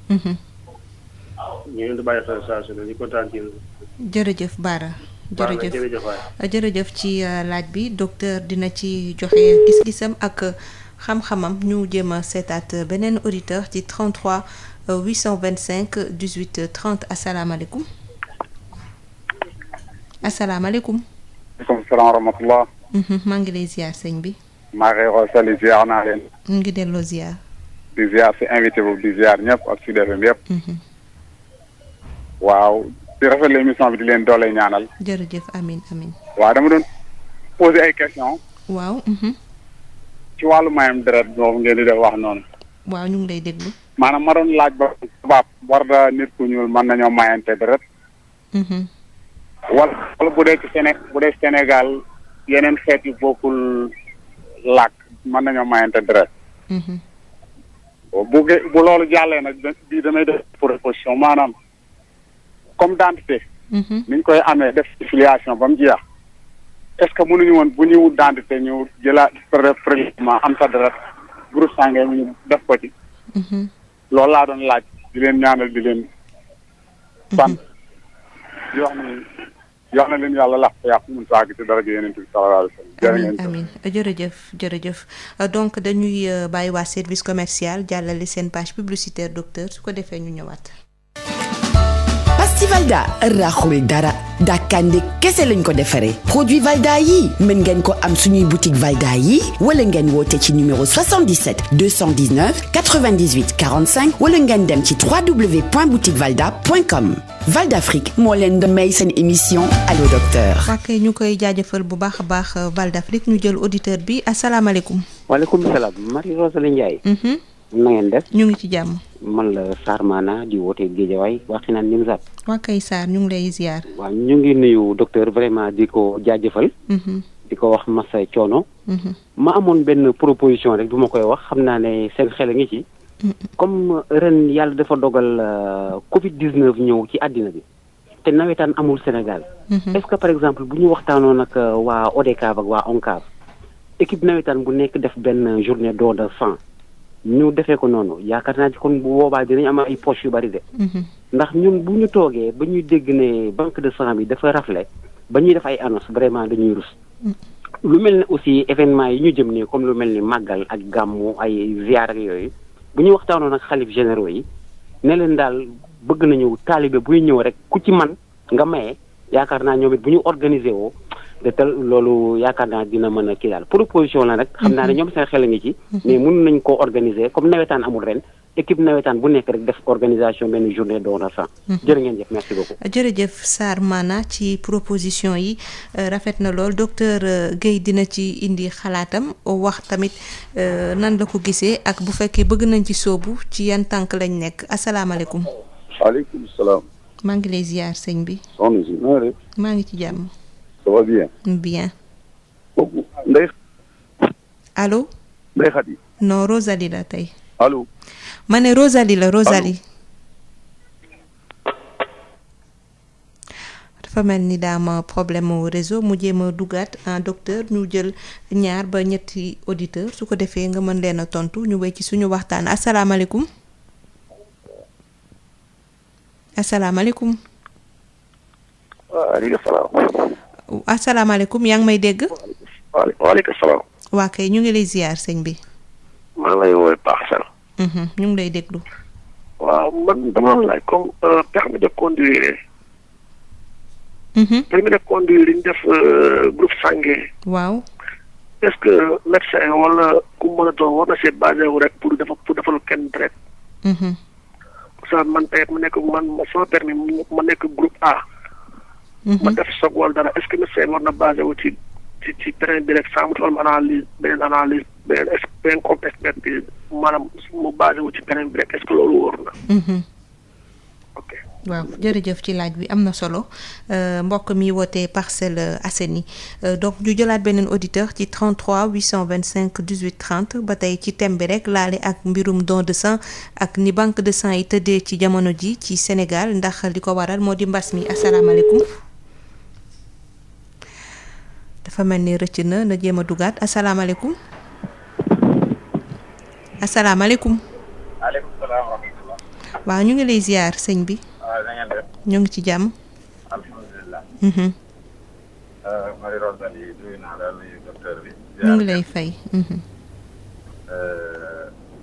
ñu ngi di bàyyi xel saa su ne di kontaan ci. jërëjëf Baara. jërëjëf ci laaj bi docteur dina ci joxe gis-gisam ak xam-xamam ñu jéem a seetaat beneen auditeur ci 33 825 18 30 asalaamaaleykum. asalaamaaleykum. maaleykum salaam wa rahmatulah. maa ngi lay ziar sëñ bi. maa ngi Rosalie ziar naa leen. mu ngi delloo ziar. di ziar si invité boobu di ziar ñëpp ak Sud FM yëpp. waaw. di rafetlu émission bi di leen doole ñaanal. jërëjëf amin amin. waaw dama doon poser ay questions. waaw. ci wàllu mayam deret boobu ngeen di def wax noonu. waaw ñu ngi lay déglu. maanaam ma doon laaj ba tubaab war da nit ku ñuul mën nañoo mayante deret. wala bu dee ci Sénégal yeneen xeet yu bokkul làkk mën nañoo mayante deret. bu loolu jàllee nag bii damay def proposition maanaam. comme identité. ni ñu koy amee def filiation ba mu jeex. est-ce que mënuñu woon bu ñuy wut identité ñu jëlaat prélèvement am sa deret groupe sanguin ñu def ko ci. loolu laa doon laaj di leen ñaanal di leen sant di wax ni yal na leen yàlla lax yàq mun saagi ci dara gi yeneen bi sallallahu alayhi wa sallam. amiin jërëjëf donc dañuy bàyyi waa service commercial jàllale seen page publicitaire docteur su ko defee ñu ñëwaat. Pasti Valda raxul dara dàkkande kese lañ ko defaree produit Valda yi mën ngeen ko am suñuy boutique Valda yi wala ngeen woote ci numéro 77 219 98 45 wala ngeen dem ci www.boutiquevalda.com. Valda Afrique moo leen di may seen émission Allo Docteur. ok ñu koy jaajëfal bu baax a baax Valda Afrique ñu jël auditeur bi asalaamaaleykum. waaleykum salaam Marie Rosalie Ndiaye. na ngeen def. ñu ngi ci jàmm. man la Sarr Mana di woote Guédiawaye waxi naan Nimzaat. waa kay Sarr ñu ngi lay ziar. waaw ñu ngi nuyu docteur vraiment di ko jaajëfal. di ko wax massa coono. ma amoon benn proposition rek du ma koy wax xam naa ne seen xel a ngi ci. comme ren yàlla dafa dogal Covid 19 ñëw ci àddina bi. te nawetaan amul Sénégal. est-ce que par exemple bu ñu waxtaanoon ak waa ODCAV ak waa ONCAV équipe nawetaan bu nekk def benn journée don de sang. ñu defee ko noonu yaakaar naa ci kon bu boobaa dinañ am ay poches yu bari de. ndax ñun bu ñu toogee ba ñuy dégg ne banque de sang bi dafa rafle ba ñuy def ay annonce vraiment dañuy rus. lu mel ne aussi événement yi ñu jëm nii comme lu mel ni màggal ak gàmmu ay ziar ak yooyu bu ñu waxtaanoon ak xalif généraux yi ne leen daal bëgg nañu taalibe buy ñëw rek ku ci man nga maye yaakaar naa ñoom it bu ñu organiser woo. de tel loolu yaakaar naa dina mën a kii daal proposition la nag xam naa ne ñoom seen xel a ngi ci mais mën nañ koo organiser comme nawetaan amul ren équipe nawetaan bu nekk rek def organisation benn journée don de sang. jërë ngeen jëf merci beaucoup. jërëjëf Sarr Mana ci proposition yi rafet na lool docteur Guèye dina ci indi xalaatam wax tamit nan la ko gisee ak bu fekkee bëgg nañ ci sóobu ci yan tànk lañ nekk asalaamaaleykum. waaleykum salaam. maa ngi lay ziar sëñ bi. soxna si na nga def. maa ngi ci jàmm. ça va bien. bien. kooku Ndeye. allo. Ndeye Khady. non Rosalie la tey. allo. ma ne Rosalie la Rosalie. dafa mel ni daama problème mu réseau mu jéem a duggaat en docteur ñu jël ñaar ba ñetti auditeur su ko defee nga mën leen a tontu ñu wéy ci suñu waxtaan asalaamaaleykum. asalaamaaleykum. waaleykum salaam. asalaamaaleykum yaa ngi may dégg. waaleykum salaam. waa kay ñu ngi lay ziar sëñ bi. maa ngi lay woowee Parcelles. ñu ngi lay déglu. waaw man dama laaj comme permis de conduire. permis de conduire yi ñu def groupe sanguin. waaw. est-ce que médecin wala ku mën a doon war na see basé wu rek pour defal kenn deret. ça man tey ma nekk man sama permis ma nekk groupe A. ma def soog wala dara est-ce que médecin war na basé wu ci terrain bi rek sans mu defal analyse beneen expertise maanaam mu basé wu ci terrain bi rek est-ce que loolu wóor na. ok. waaw jërëjëf ci laaj bi am na solo mbokk mi wootee Parcelles Assainies donc ñu jëlaat beneen auditeur ci 33 825 18 30 ba tey ci thème bi rek laale ak mbirum don de sang ak ni banque de sang yi tëddee ci jamono ji ci Sénégal ndax li ko waral moo di mbas mi asalaamaaleykum. dafa mel ni rëcc na jéem a dugaat asalaamaaleykum. asalaamaaleykum. maaleykum salaam wa rahmatulah. waaw ñu ngi lay ziar sëñ bi. waaw na ngeen def. ñu ngi ci jàmm. alhamdulilah. Marie Rosalie nuyu naa la nuyu docteur bi. ñu ngi lay fay.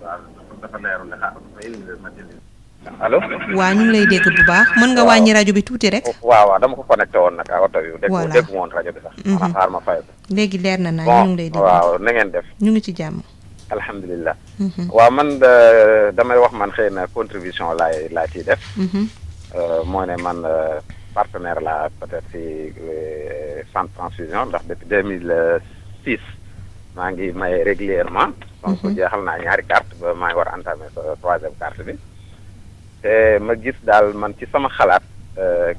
waaw dafa leerul ne xaaral ma indi ma jëli. allo. waaw ñu ngi lay dégg bu baax mën nga wàññi rajo bi tuuti rek. waaw dama ko connecté woon nag ak oto bi. voilà dégg woon rajo bi sax. xaar ma fay ko. léegi leer na naa ñu ngi lay dégg. waaw na ngeen def. ñu ngi ci jàmm. alhamdulilah. waaw man damay wax man xëy na contribution laa ciy def. moo ne man partenaire la peut-être ci centre transfusion ndax depuis 2006 maa ngi may régulièrement. donc jeexal naa ñaari carte ba maa ngi war a entamer troisième carte bi. te ma gis daal man ci sama xalaat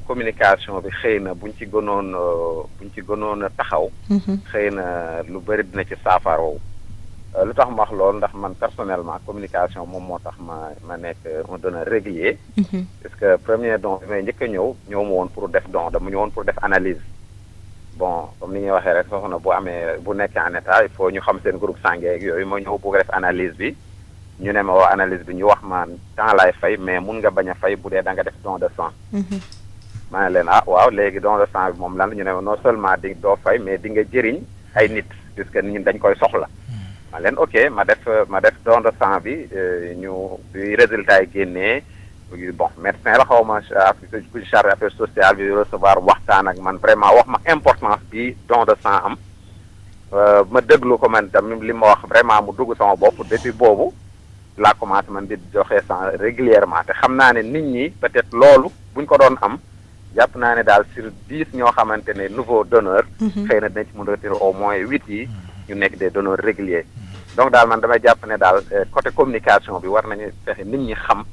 communication bi xëy na buñ ci gënoon a taxaw. xëy na lu bëri dina ci saafaraw. lu tax ma wax loolu ndax man personnellement communication moom moo tax ma nekk un donneur régulier. parce que premier don bi may njëkk a ñëw ma woon pour def don dama ñëwoon pour def analyse. bon comme ni ñuy waxee rek soxna bu nekkee en état il faut ñu xam seen groupe sanguin ak yooyu ma ñëw bëgg def analyse bi. ñu ne ma analyse bi ñu wax ma temps laay fay mais mun nga bañ a fay bu dee da nga def don de sang. ma ne leen waaw léegi don de sang bi moom lan la ñu ne non seulement di doo fay mais di nga jëriñ ay nit puisque ñun dañ koy soxla ma leen ok ma def don de sang bi ñu bi résultat yi génnee bon médecin la xaw ma ku chargé affaires sociales bi recevoir waxtaan ak man vraiment wax ma importance bi don de sang am ma déglu ko man tam li ma wax vraiment mu dugg sama bopp depuis boobu laa commencé man di joxe sang régulièrement te xam naa ne nit ñi peut-être loolu buñ ko doon am jàpp naa ne daal sur 10 ñoo xamante ne nouveau donneur xëy na dinañ ci mën a retirer au moins 8 yi ñu nekk des donneurs réguliers donc daal man damay jàpp ne daal côté communication bi war nañu fexe nit ñi xam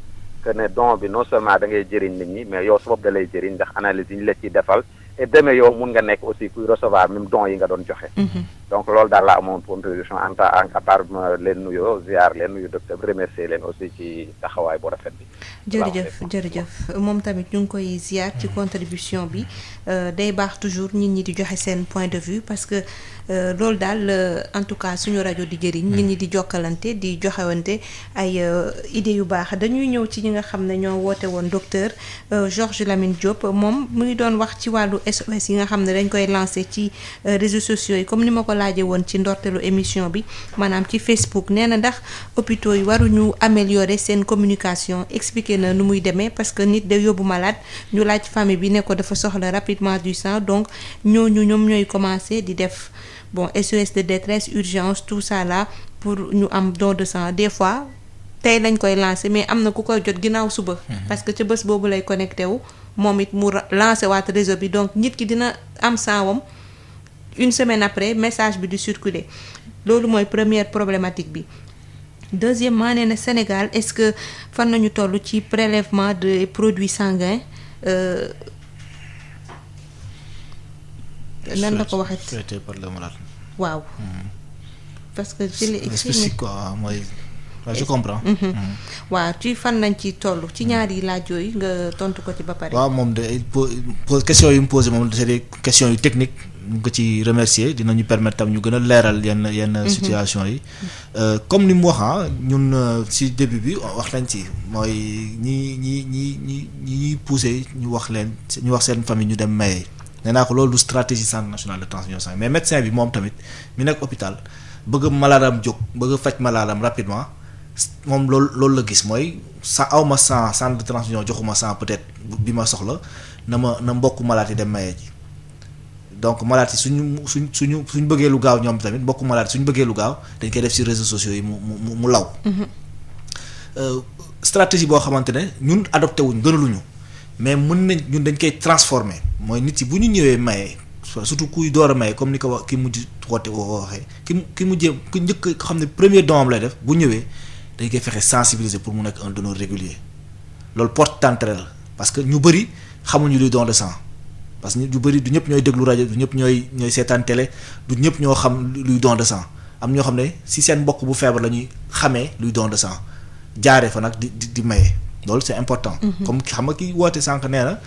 que ne don bi non seulement da ngay jëriñ nit ñi mais yow su bopp da lay jëriñ ndax analyse yi ñu la ciy defal et demain yow mun nga nekk aussi kuy recevoir même don yi nga doon joxe. donc loolu daal la amoon contribution en tant à part leen nuyoo ziar leen nuyu docteur remercier leen aussi ci taxawaay bu rafet bi. jërëjëf moom tamit ñu ngi koy ziar ci contribution bi day baax toujours nit ñi di joxe seen point de vue parce que loolu daal en tout cas suñu rajo di jëriñ. nit ñi di jokkalante di joxewante ay idées yu baax dañuy ñëw ci ñi nga xam ne ñoo woote woon docteur Georges Lamine Diop moom mu ngi doon wax ci wàllu SOS yi nga xam ne dañ koy lancer ci réseaux sociaux yi comme ni ma ko laajee woon ci ndorteelu émission bi maanaam ci Facebook nee na ndax hôpitaux yi waruñu améliorer seen communication expliquer na nu muy demee parce que nit day yóbbu malade ñu laaj famille bi ne ko dafa soxla rapidement du sang donc ñooñu ñoom ñooy commencer di def bon SOS de détresse urgence tout ça là pour ñu am don de sang des fois tey lañ koy lancer mais am na ku koy jot ginnaaw suba. parce que ca bés boobu lay connecté wu moom it mu lancer waat réseau bi donc nit ki dina am sangam une semaine après message bi di circuler loolu mooy première problématique bi. deuxièmement nee na Sénégal est-ce que fan nañu toll ci prélèvement de produits sanguins nan la ko waxee. traité par le malade. waaw. parce que ci li spécifique quoi mooy. waaw je comprends. waaw ci fan nañ ci toll ci ñaari laaj yooyu nga tontu ko ci ba pare. waaw moom de pose question yu mu posé moom c'est des questions yu techniques ñu ngi ko ci remercier dinañu permettre tam ñu gën a leeral yenn situation yi. comme ni mu wax ñun ci début bi wax nañ ci mooy ñi poussé ñu wax seen famille ñu dem maye. nee naa ko loolu du stratégie centre national de transfusion sanguine mais médecin bi moom tamit mi nekk hôpital bëgg malaadam jóg bëgg faj malaadam rapidement moom loolu la gis mooy awma sang centre de transfusion joxuma sang peut-être bi ma soxla na mbokku malaat yi dem maye ji donc malaat yi suñu bëggee lu gaaw ñoom tamit mbokku malaat yi suñu bëggee lu gaaw dañ koy def ci réseaux sociaux yi mu law. stratégie boo xamante ne ñun adopté wuñ gënaluñu mais mën nañ ñun dañ koy transformer mooy nit yi bu ñu ñëwee maye surtout kuy door a maye comme ni ko wax ki mujj waxee ki njëkk xam ne premier don am lay def bu ñëwee dañ koy fexe sensibiliser pour mu nekk un donneur régulier loolu porte d'entrée la parce que ñu bëri xamuñu luy don de sang parce que ñu bëri du ñëpp ñooy déglu rajo du ñëpp ñooy seetaan télé du ñëpp ñoo xam luy don de sang am ñoo xam ne si seen mbokk bu feebar la ñuy xamee luy don de sang jaaree fa nag di maye loolu c'est important. comme xam nga ki woote sànq nee na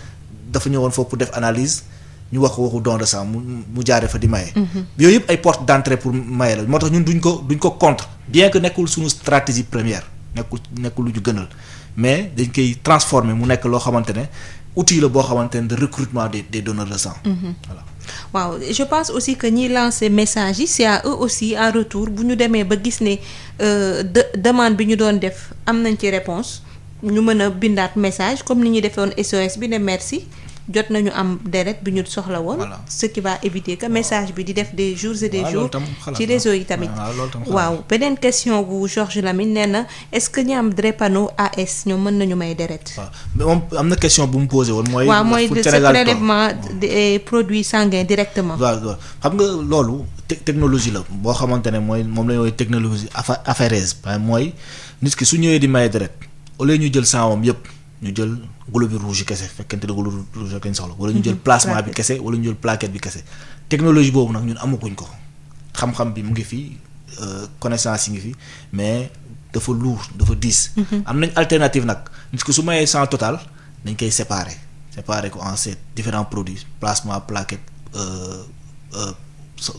dafa ñëwoon foofu pour def analyse ñu waxu don de sang mu jaaree fa di maye. yooyu yëpp ay porte d'entrée pour maye la moo tax ñun duñ ko contre bien que nekkul suñu stratégie première nekkul lu ñu gënal mais dañ koy transformer mu nekk loo xamante ne outil la boo xamante ne de recrutement des donneurs de sang. voilà. waaw je pense aussi que ñiy lancer message yi c'est à eux aussi en retour bu ñu demee ba gis ne demande bi ñu doon def am nañ ci réponse ñu mën a bindaat message comme ni ñuy defee woon SOS bi ne merci jot nañu am deret bi ñu soxla woon. ce qui va éviter que message bi di def des jours et des jours ci réseau yi tamit. waaw beneen question bu Georges Lamine nee na est-ce que ñi am drépano AS ñoom mën nañu may deret. waaw moom am na question bu mu posé woon. mooy ce prélèvement des produits sanguins directement. waaw xam nga loolu technologie la boo xamante ne mooy moom la ñuy woowee technologie aphaérèse mooy nit ki su ñëwee di may deret au lieu ñu jël sangam yëpp. ñu jël globule rouge yi kese fekkente ne globule rouge lañ soxla wala ñu jël plasma bi kese wala ñu jël plaquette bi kese technologie boobu nag ñun amaguñ ko xam-xam bi mu ngi fi connaissance yi ngi fi mais dafa lourd dafa diis. am nañ alternative nag nit ki su mayee sang total dañ koy séparer ko en ces différents produits plasma plaquette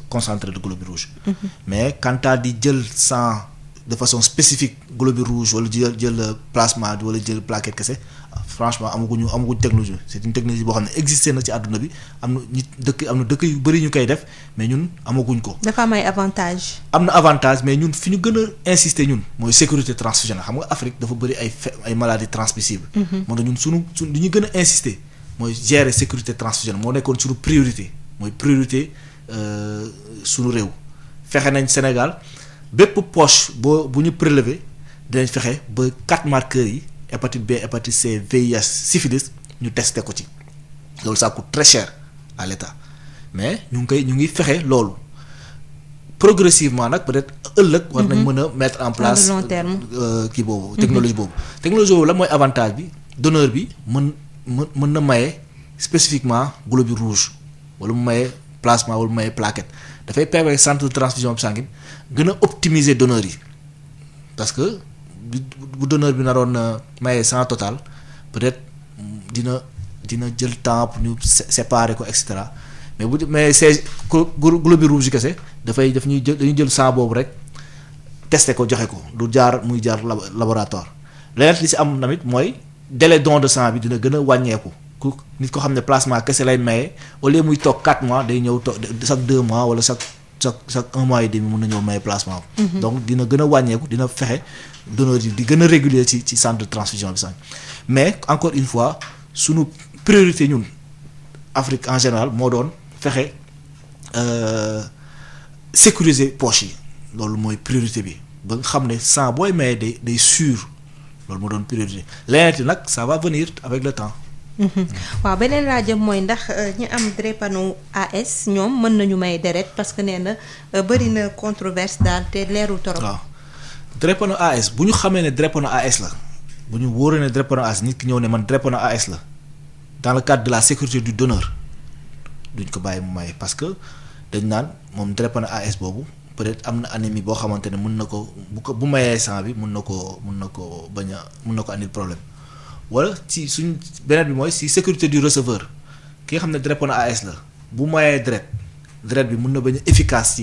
concentré de globule rouge. mais quant à di jël sang de façon spécifique globules rouges wala jël plasma wala jël plaquette kese franchement amaguñu technologie c'est une technologie boo xam ne existé na ci àdduna bi am na dëkk yu bëri ñu koy def mais ñun amaguñ ko. dafa am ay avantages. am na avantage mais ñun fi ñu gën a insister ñun mooy sécurité transfusionnelle xam nga Afrique dafa bëri ay maladies transmissibles. moo tax ñun suñu li ñu gën a insister mooy gérer sécurité transfusionnelle moo nekkoon suñu priorité mooy priorité suñu réew. fexe nañ Sénégal bépp poche bu ñu prélever dinañ fexe ba 4 marqueurs yi hépatite B hépatite C VIH syphilis ñu testé ko ci loolu ça coûte très cher à l'État mais ñu ngi fexe loolu progressivement nag peut-être ëllëg war nañ mën a mettre en place kii boobu technologie boobu la mooy avantage bi donneur bi mën na maye spécifiquement globule rouge wala mu maye plasma wala mu maye plaquette dafay permettre centre de transfusion sanguine gën a optimiser donneurs yi parce que bu donneur bi naroon maye sang total peut-être dina jël temps pour ñu séparer ko et cetera mais c'est globule rouge kese dañuy jël sang boobu rek tester ko joxe ko du muy jaar laboratoire leneen li ci am tamit mooy délai don de sang bi dina gën a wàññeeku ku nit ko xam ne plasma kese lay maye au lieu muy toog 4 mois day ñëw toog chaque 2 mois wala chaque 1 mois et demi mën na ñëw maye plasma donc dina gën a wàññeeku dina fexe donneur yi di gën a régulier ci centre de transfusion bi sang mais encore une fois sunu priorité ñun Afrique en général moo doon fexe sécuriser poche yi loolu mooy priorité bi ba nga xam ne sang booy maye day sûr loolu moo doon priorité leneen nag ça va venir avec le temps. waaw beneen laajam mooy ndax ñi am drépano AS ñoom mën nañu may deret parce que nee na bëri na controverse daal te leerul torop. waaw drépano AS bu ñu xamee ne drépano AS la bu ñu wóoree ne drépano AS nit ki ñëw ne man drépano AS la dans le cadre de la sécurité du donneur duñ ko bàyyi mu maye parce que dañ naan moom drépano AS boobu peut-être am na anémie boo xamante ne mën na ko bu mayee sang bi mën na ko andil problème. wala ci suñ beneen bi mooy si sécurité du receveur ki nga xam ne drépano AS la bu mayee deret bi mën na bañ a efficace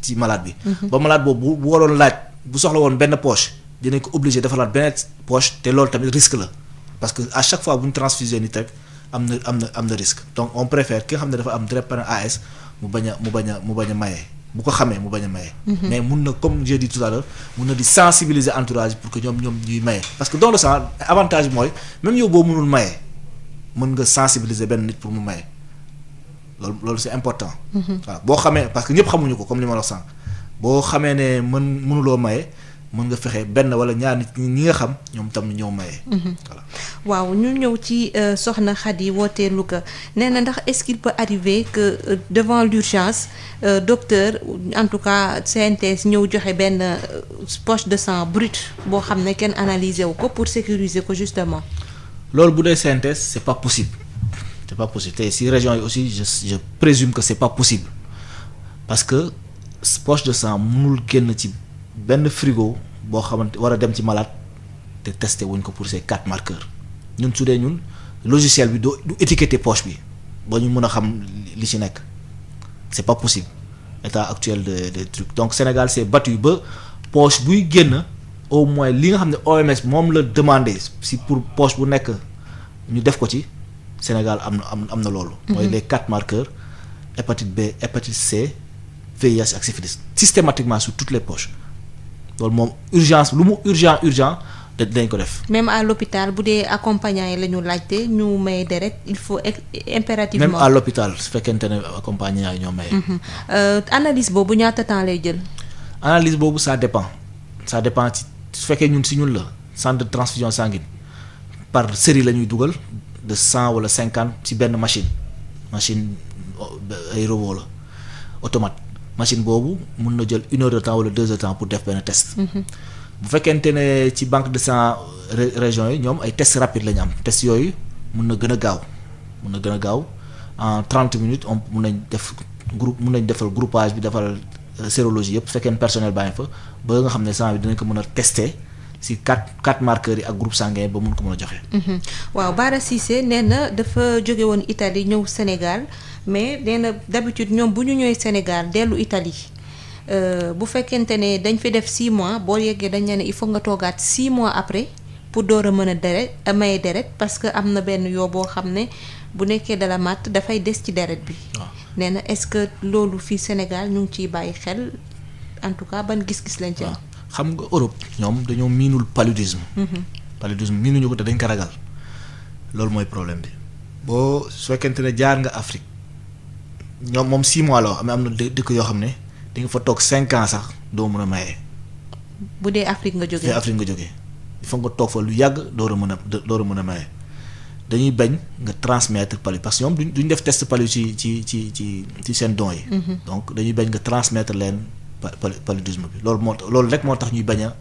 ci malade bi. ba malade boobu bu waroon laaj bu soxla woon benn poche dinañ ko obligé defaraat benn poche te loolu tamit risque la parce que à chaque fois bu ñu transfuser nit rek am na risque donc on préfère ki nga xam ne dafa am drépano AS mu bañ a maye bu ko xamee mu bañ a maye. mais mun na comme j'ai dit tout à l'heure mun na di sensibiliser entourage pour que ñoom ñuy maye parce que dans le sang avantage bi mooy même yow boo mënul maye mën nga sensibiliser benn nit pour mu maye loolu c'est important. voilà boo xamee parce que ñëpp xamuñu ko comme li ma la wax sànq boo xamee ne mënuloo maye mën nga fexe benn wala ñaar nit ñi nga xam ñoom tam ñëw maye. voilà waaw ñu ñëw ci soxna Khady wootee Louga nee na ndax est-ce qu'il peut arriver que devant l'urgence docteur en tout cas CNTS ñëw joxe benn poche de sang brut boo xam ne kenn analyser wu ko pour sécuriser ko justement. loolu bu dee CNTS c'est pas possible te si région yi aussi je présume que c'est pas possible parce que poche de sang mënul génn ci benn frigo boo xamante war a dem ci malade te testé wuñ ko pour ces 4 marqueurs ñun su dee ñun logiciel bi du étiqueter poche bi ba ñu mën a xam li ci nekk c'est pas possible état actuel de trucs donc Sénégal s'est battu ba poche buy génn au moins li nga xam ne OMS moom la demandé si pour poche bu nekk ñu def ko ci Sénégal am na loolu. mooy les 4 marqueurs hépatite B hépatite C VIH ak syphilis systématiquement sur toutes les poches. loolu moom urgence lu mu urgent dañ ko def. même à l'hôpital bu dee accompagnant yi la ñu laajte ñu may deret il faut impérativement. même à l'hôpital su fekkente ne accompagnant yi ñoo maye. analyse boobu ñaata temps lay jël. analyse boobu ça dépend ci su fekkee ñun si ñun la centre de transfusion sanguine par série la ñuy dugal de 100 wala 50 ci benn machine ay robot la automate. machine boobu mun na jël 1 heure de temps wala 2 heures de temps pour def benn test. bu fekkente ne ci banque de sang région yi ñoom ay tests rapides la ñu am tests yooyu mun na gën a gaaw en 30 minutes mun nañ defal groupage bi defal sérologie yëpp fekkee personnel baa ngi fa ba nga xam ne sang bi dinañ ko mën a tester ci 4 marqueurs yi ak groupe sanguin ba mun ko mën a joxe. waaw Bara Cissé nee na dafa jóge woon Italie ñëw Sénégal mais nee na d'habitude ñoom bu ñu ñëwee Sénégal dellu Italie bu fekkente ne dañ fi def 6 mois boo yeggee dañ ne il faut nga toogaat 6 mois après pour door a mën a maye deret parce que am na benn yoo boo xam ne bu nekkee dala màtt dafay des ci deret bi. nee na est-ce que loolu fii Sénégal ñu ngi ciy bàyyi xel en tout cas ban gis-gis lañ ci am. xam nga Europe ñoom dañoo miinul paludisme. paludisme miinuñu ko te dañ ko ragal loolu mooy problème bi boo su fekkente ne jaar nga Afrique ñoom moom 6 mois la wax am na dëkk yoo xam ne di nga fa toog 5 ans sax doo mën a maye. bu dee Afrique nga jógee Afrique nga jógee il faut nga toog fa lu yàgg door a mën a maye dañuy bañ nga transmettre palu parce que ñoom duñ def test palu ci seen don yi. donc dañuy bañ nga transmettre leen paludisme bi loolu rek moo tax ñuy bañ a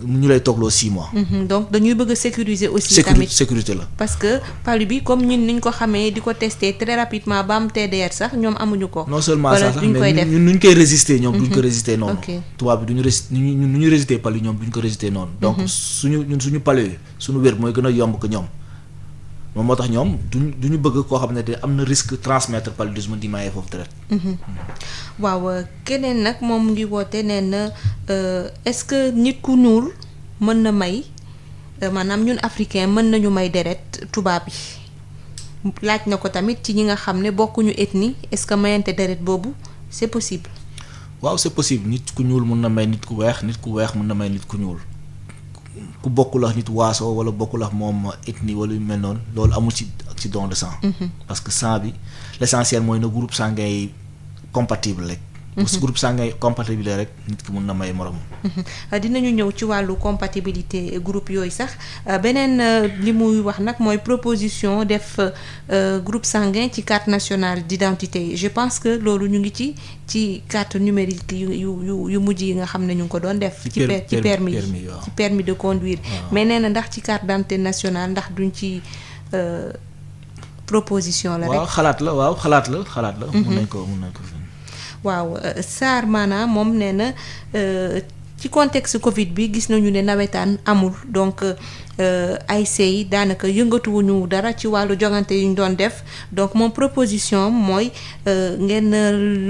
ñu lay toogloo 6 mois. donc dañuy bëgg a sécuriser aussi. tamit sécurité la. parce que palu bi comme ñun niñ ko xamee di ko tester très rapidement ba am TDR sax ñoom amuñu ko. non seulement ça sax mais ñun nuñ koy résister ñoom duñ ko résister noonu. tubaab bi duñu nu ñu résister palu ñoom duñ ko résister noonu. donc suñu palu yi suñu wér mooy gën a yomb que ñoom. moom moo tax ñoom duñu bëgg koo xam ne te am na risque transmettre paludisme di maye foofu deret. waaw keneen nag moom mu ngi woote nee na est-ce que nit ku ñuul mën na may maanaam ñun africain mën nañu may deret tubaab yi laaj na ko tamit ci ñi nga xam ne bokkuñu ethnie est-ce que mayante deret boobu c'est possible. waaw c'est possible nit ku ñuul mën na may nit ku weex nit ku weex mën na may nit ku ñuul. ku bokkul ak nit waaso wala bokkul ak moom ethnie wala yu mel noonu loolu amul ci don de sang. parce que sang bi l'essentiel mooy na groupe sanguin yi compatible rek. bu groupe sanguin yi compatible rek nit ki mun na may moromam. dinañu ñëw ci wàllu compatibilité groupe yooyu sax beneen li muy wax nag mooy proposition def groupe sanguin ci carte nationale d'identité je pense que loolu ñu ngi ci carte numérique yu mujj yi nga xam ne ñu ngi ko doon def. ci permis de conduire. mais nee na ndax ci carte d'identité nationale ndax duñ ci proposition la rek. waaw xalaat la. mun nañ ko. waaw Sarr maanaam moom nee na ci contexte Covid bi gis nañu ne nawetaan amul donc ASC yi daanaka yëngatuwuñu dara ci wàllu jongante yu ñu doon def donc moom proposition mooy ngeen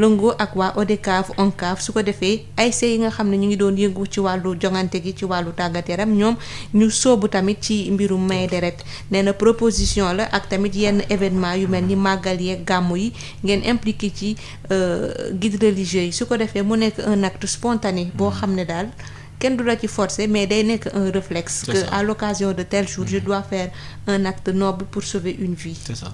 lëngoo ak waa ODCAV ONCAV su ko defee ASC yi nga xam ne ñu ngi doon yëngu ci wàllu jongante gi ci wàllu tàggat yaram ñoom ñu soobu tamit ci mbirum may deret nee na proposition la ak tamit yenn événement yu mel ni màggal yeeg gàmmu yi ngeen impliqué ci guide religieux yi su ko defee mu nekk un acte spontané boo xam ne daal kenn du la ci forcer mais day nekk un réflexe que à l'occasion de tel jour je dois faire un acte noble pour sauver une vie. C'est ça.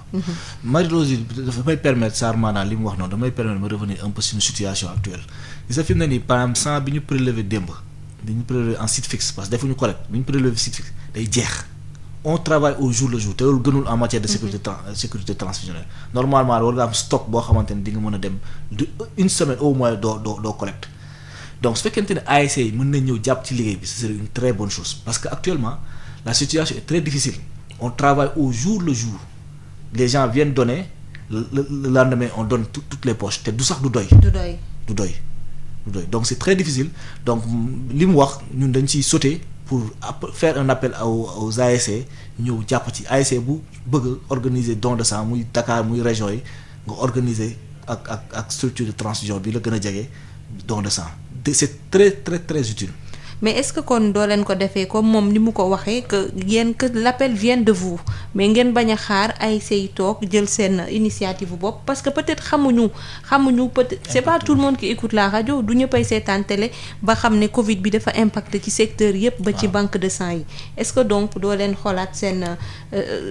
Marie-Rose dafa may permettre Sarr maanaam li mu wax noonu damay permettre ma revenir un peu sur une situation actuelle gis nga fi mu ne nii par exemple sang bi ñu prélevé démb dañu prélevé en site fixe parce que defuñu collecte bi ñu prélevé site fixe day jeex on travaille au jour le jour te loolu gënul en matière de sécurité transfusionnelle normalement war nga am stock boo xamante ne di nga mën a dem une semaine au moins doo collecte. donc su fekkente ne ASC yi mën nañ ñëw jàpp ci liggéey bi ce serait une très bonne chose parce que actuellement la situation est très difficile on travaille au jour le jour les gens viennent donner le lendemain on donne toutes les poches te du sax du doy donc c'est très difficile donc li mu wax ñun dañ ciy sauter pour faire un appel aux ASC ñëw jàpp ci ASC bu bëgg organiser don de sang muy Dakar muy région yi nga organiser ak structure de transfusion bi la gën a jege don de sang c'est très très très utile. mais est-ce que kon doo leen ko defee comme moom ni mu ko waxee que l'appel vient de vous mais ngeen bañ a xaar ay say toog jël seen initiative bopp parce que peut-être xamuñu peut-être c'est pas tout le monde qui écoute la radio du ñëppay seetaan télé ba xam ne Covid bi dafa impacté ci secteur yépp ba ci banque de sang yi est-ce que donc doo leen xoolaat seen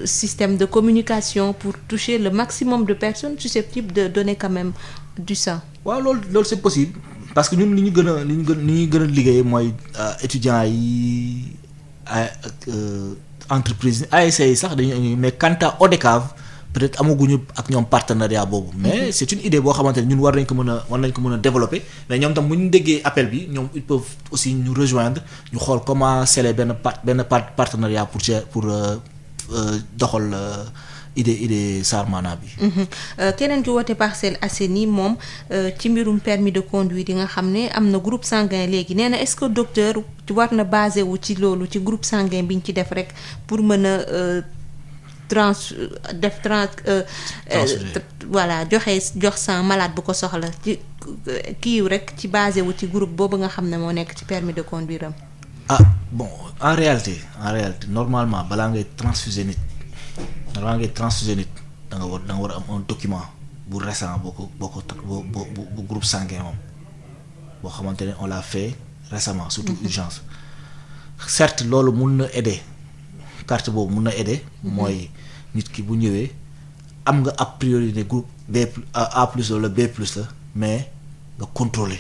système de communication pour toucher le maximum de personnes susceptibles de donner quand même du sang. waaw loolu c'est possible. parce que ñun li ñu gën a liggéey mooy étudiants yi entreprise ASC yi sax dañuy mais quant à ODCAV peut-être amaguñu ak ñoom partenariat boobu mais c'est une idée boo xamante ne ñun war nañ ko mën a développer mais ñoom tam bu ñu déggee appel bi ñoom ils peuvent aussi ñu rejoindre ñu xool comment sceller benn partenariat pour doxal idée Sarmana bi. keneen ki woote Parcelles Assainies moom ci mbirum permis de conduire yi nga xam ne am na groupe sanguin léegi nee na est-ce que docteur war na basé wu ci loolu ci groupe sanguin bi ñu ci def rek pour mën a voilà jox sang malade bu ko soxla ci kii rek ci basé wu ci groupe boobu nga xam ne moo nekk ci permis de conduire am. Bon en réalité normalement balaa ngay transfuser nit da nga war a am un document bu récent boo ko bu groupe sanguin moom boo xamante ne on l'a fait récemment surtout urgence. Certes loolu mun na aider carte boobu mun na aider mooy nit ki bu ñëwee am nga a priori ne groupe A plus wala B plus la mais nga contrôler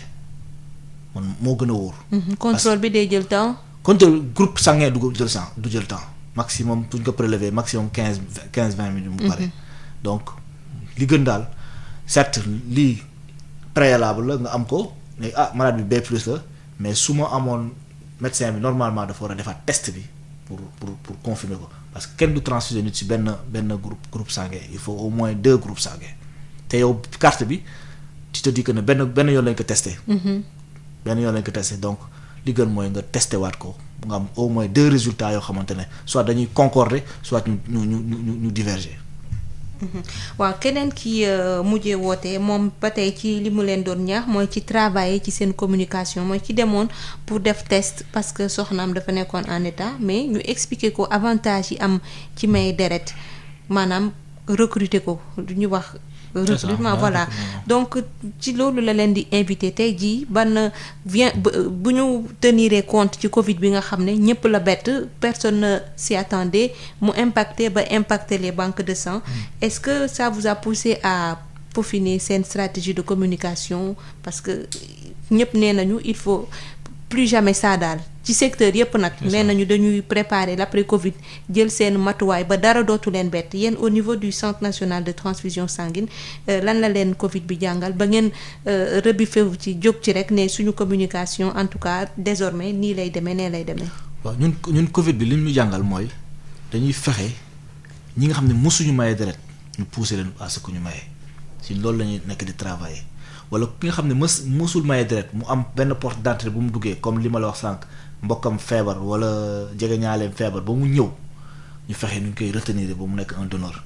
man moo gën a wóor. contrôle bi day jël temps. contrôle groupe sanguin du jël temps maximum pour nga prélever maximum 15-20 minutes mu pare. Donc li gën daal certes lii préalable la nga am ko ne malade bi B plus la mais su ma amoon médecin bi normalement dafa war a defaat test bi pour confirmer ko parce que kenn du transfuser nit ci benn groupe sanguin il faut au moins 2 groupes sanguins te yow carte bi tu te dis que ne benn yoon lañ ko testé. benn yoon lañ ko testé donc li gën mooy nga testé waat ko nga am au moins 2 résultats yoo xamante ne soit dañuy concorder soit ñu diverger. waaw keneen ki mujjee woote moom ba tey ci li mu leen doon ñaax mooy ci travailler ci seen communication mooy ci demoon pour def test parce que soxnaam dafa nekkoon en état mais ñu expliquer ko avantage yi am ci may deret maanaam recruter ko du ñu wax. recrutement voilà donc ci loolu la leen di invité tey jii bu ñu tenir compte ci Covid bi nga xam ne ñëpp la bett personne ne s'y attendait mu impacter les banques de sang. Est-ce que ça vous a poussé à peaufiner seen stratégie de communication parce que ñëpp nee nañu il faut plus jamais ça daal ci secteur yëpp nag nee nañu dañuy préparer l'après Covid jël seen matuwaay ba dara dootu leen bett yéen au niveau du centre national de transfusion sanguine lan la leen Covid bi jàngal ba ngeen rebuffé wu ci jóg ci rek ne suñu communication en tout cas désormais nii lay demee nee lay demee. waaw ñun Covid bi li ñu jàngal mooy dañuy fexe ñi nga xam ne mosuñu maye deret ñu pousser leen à ce que ñu maye si loolu la ñuy nekk di travailler wala ki nga xam ne mosul maye deret mu am benn porte d'entrée bu mu duggee comme li ma la wax sànq. mbokkam feebar wala jege ñaaleem feebar ba mu ñëw ñu fexe nu ñu koy retenir ba mu nekk un donneur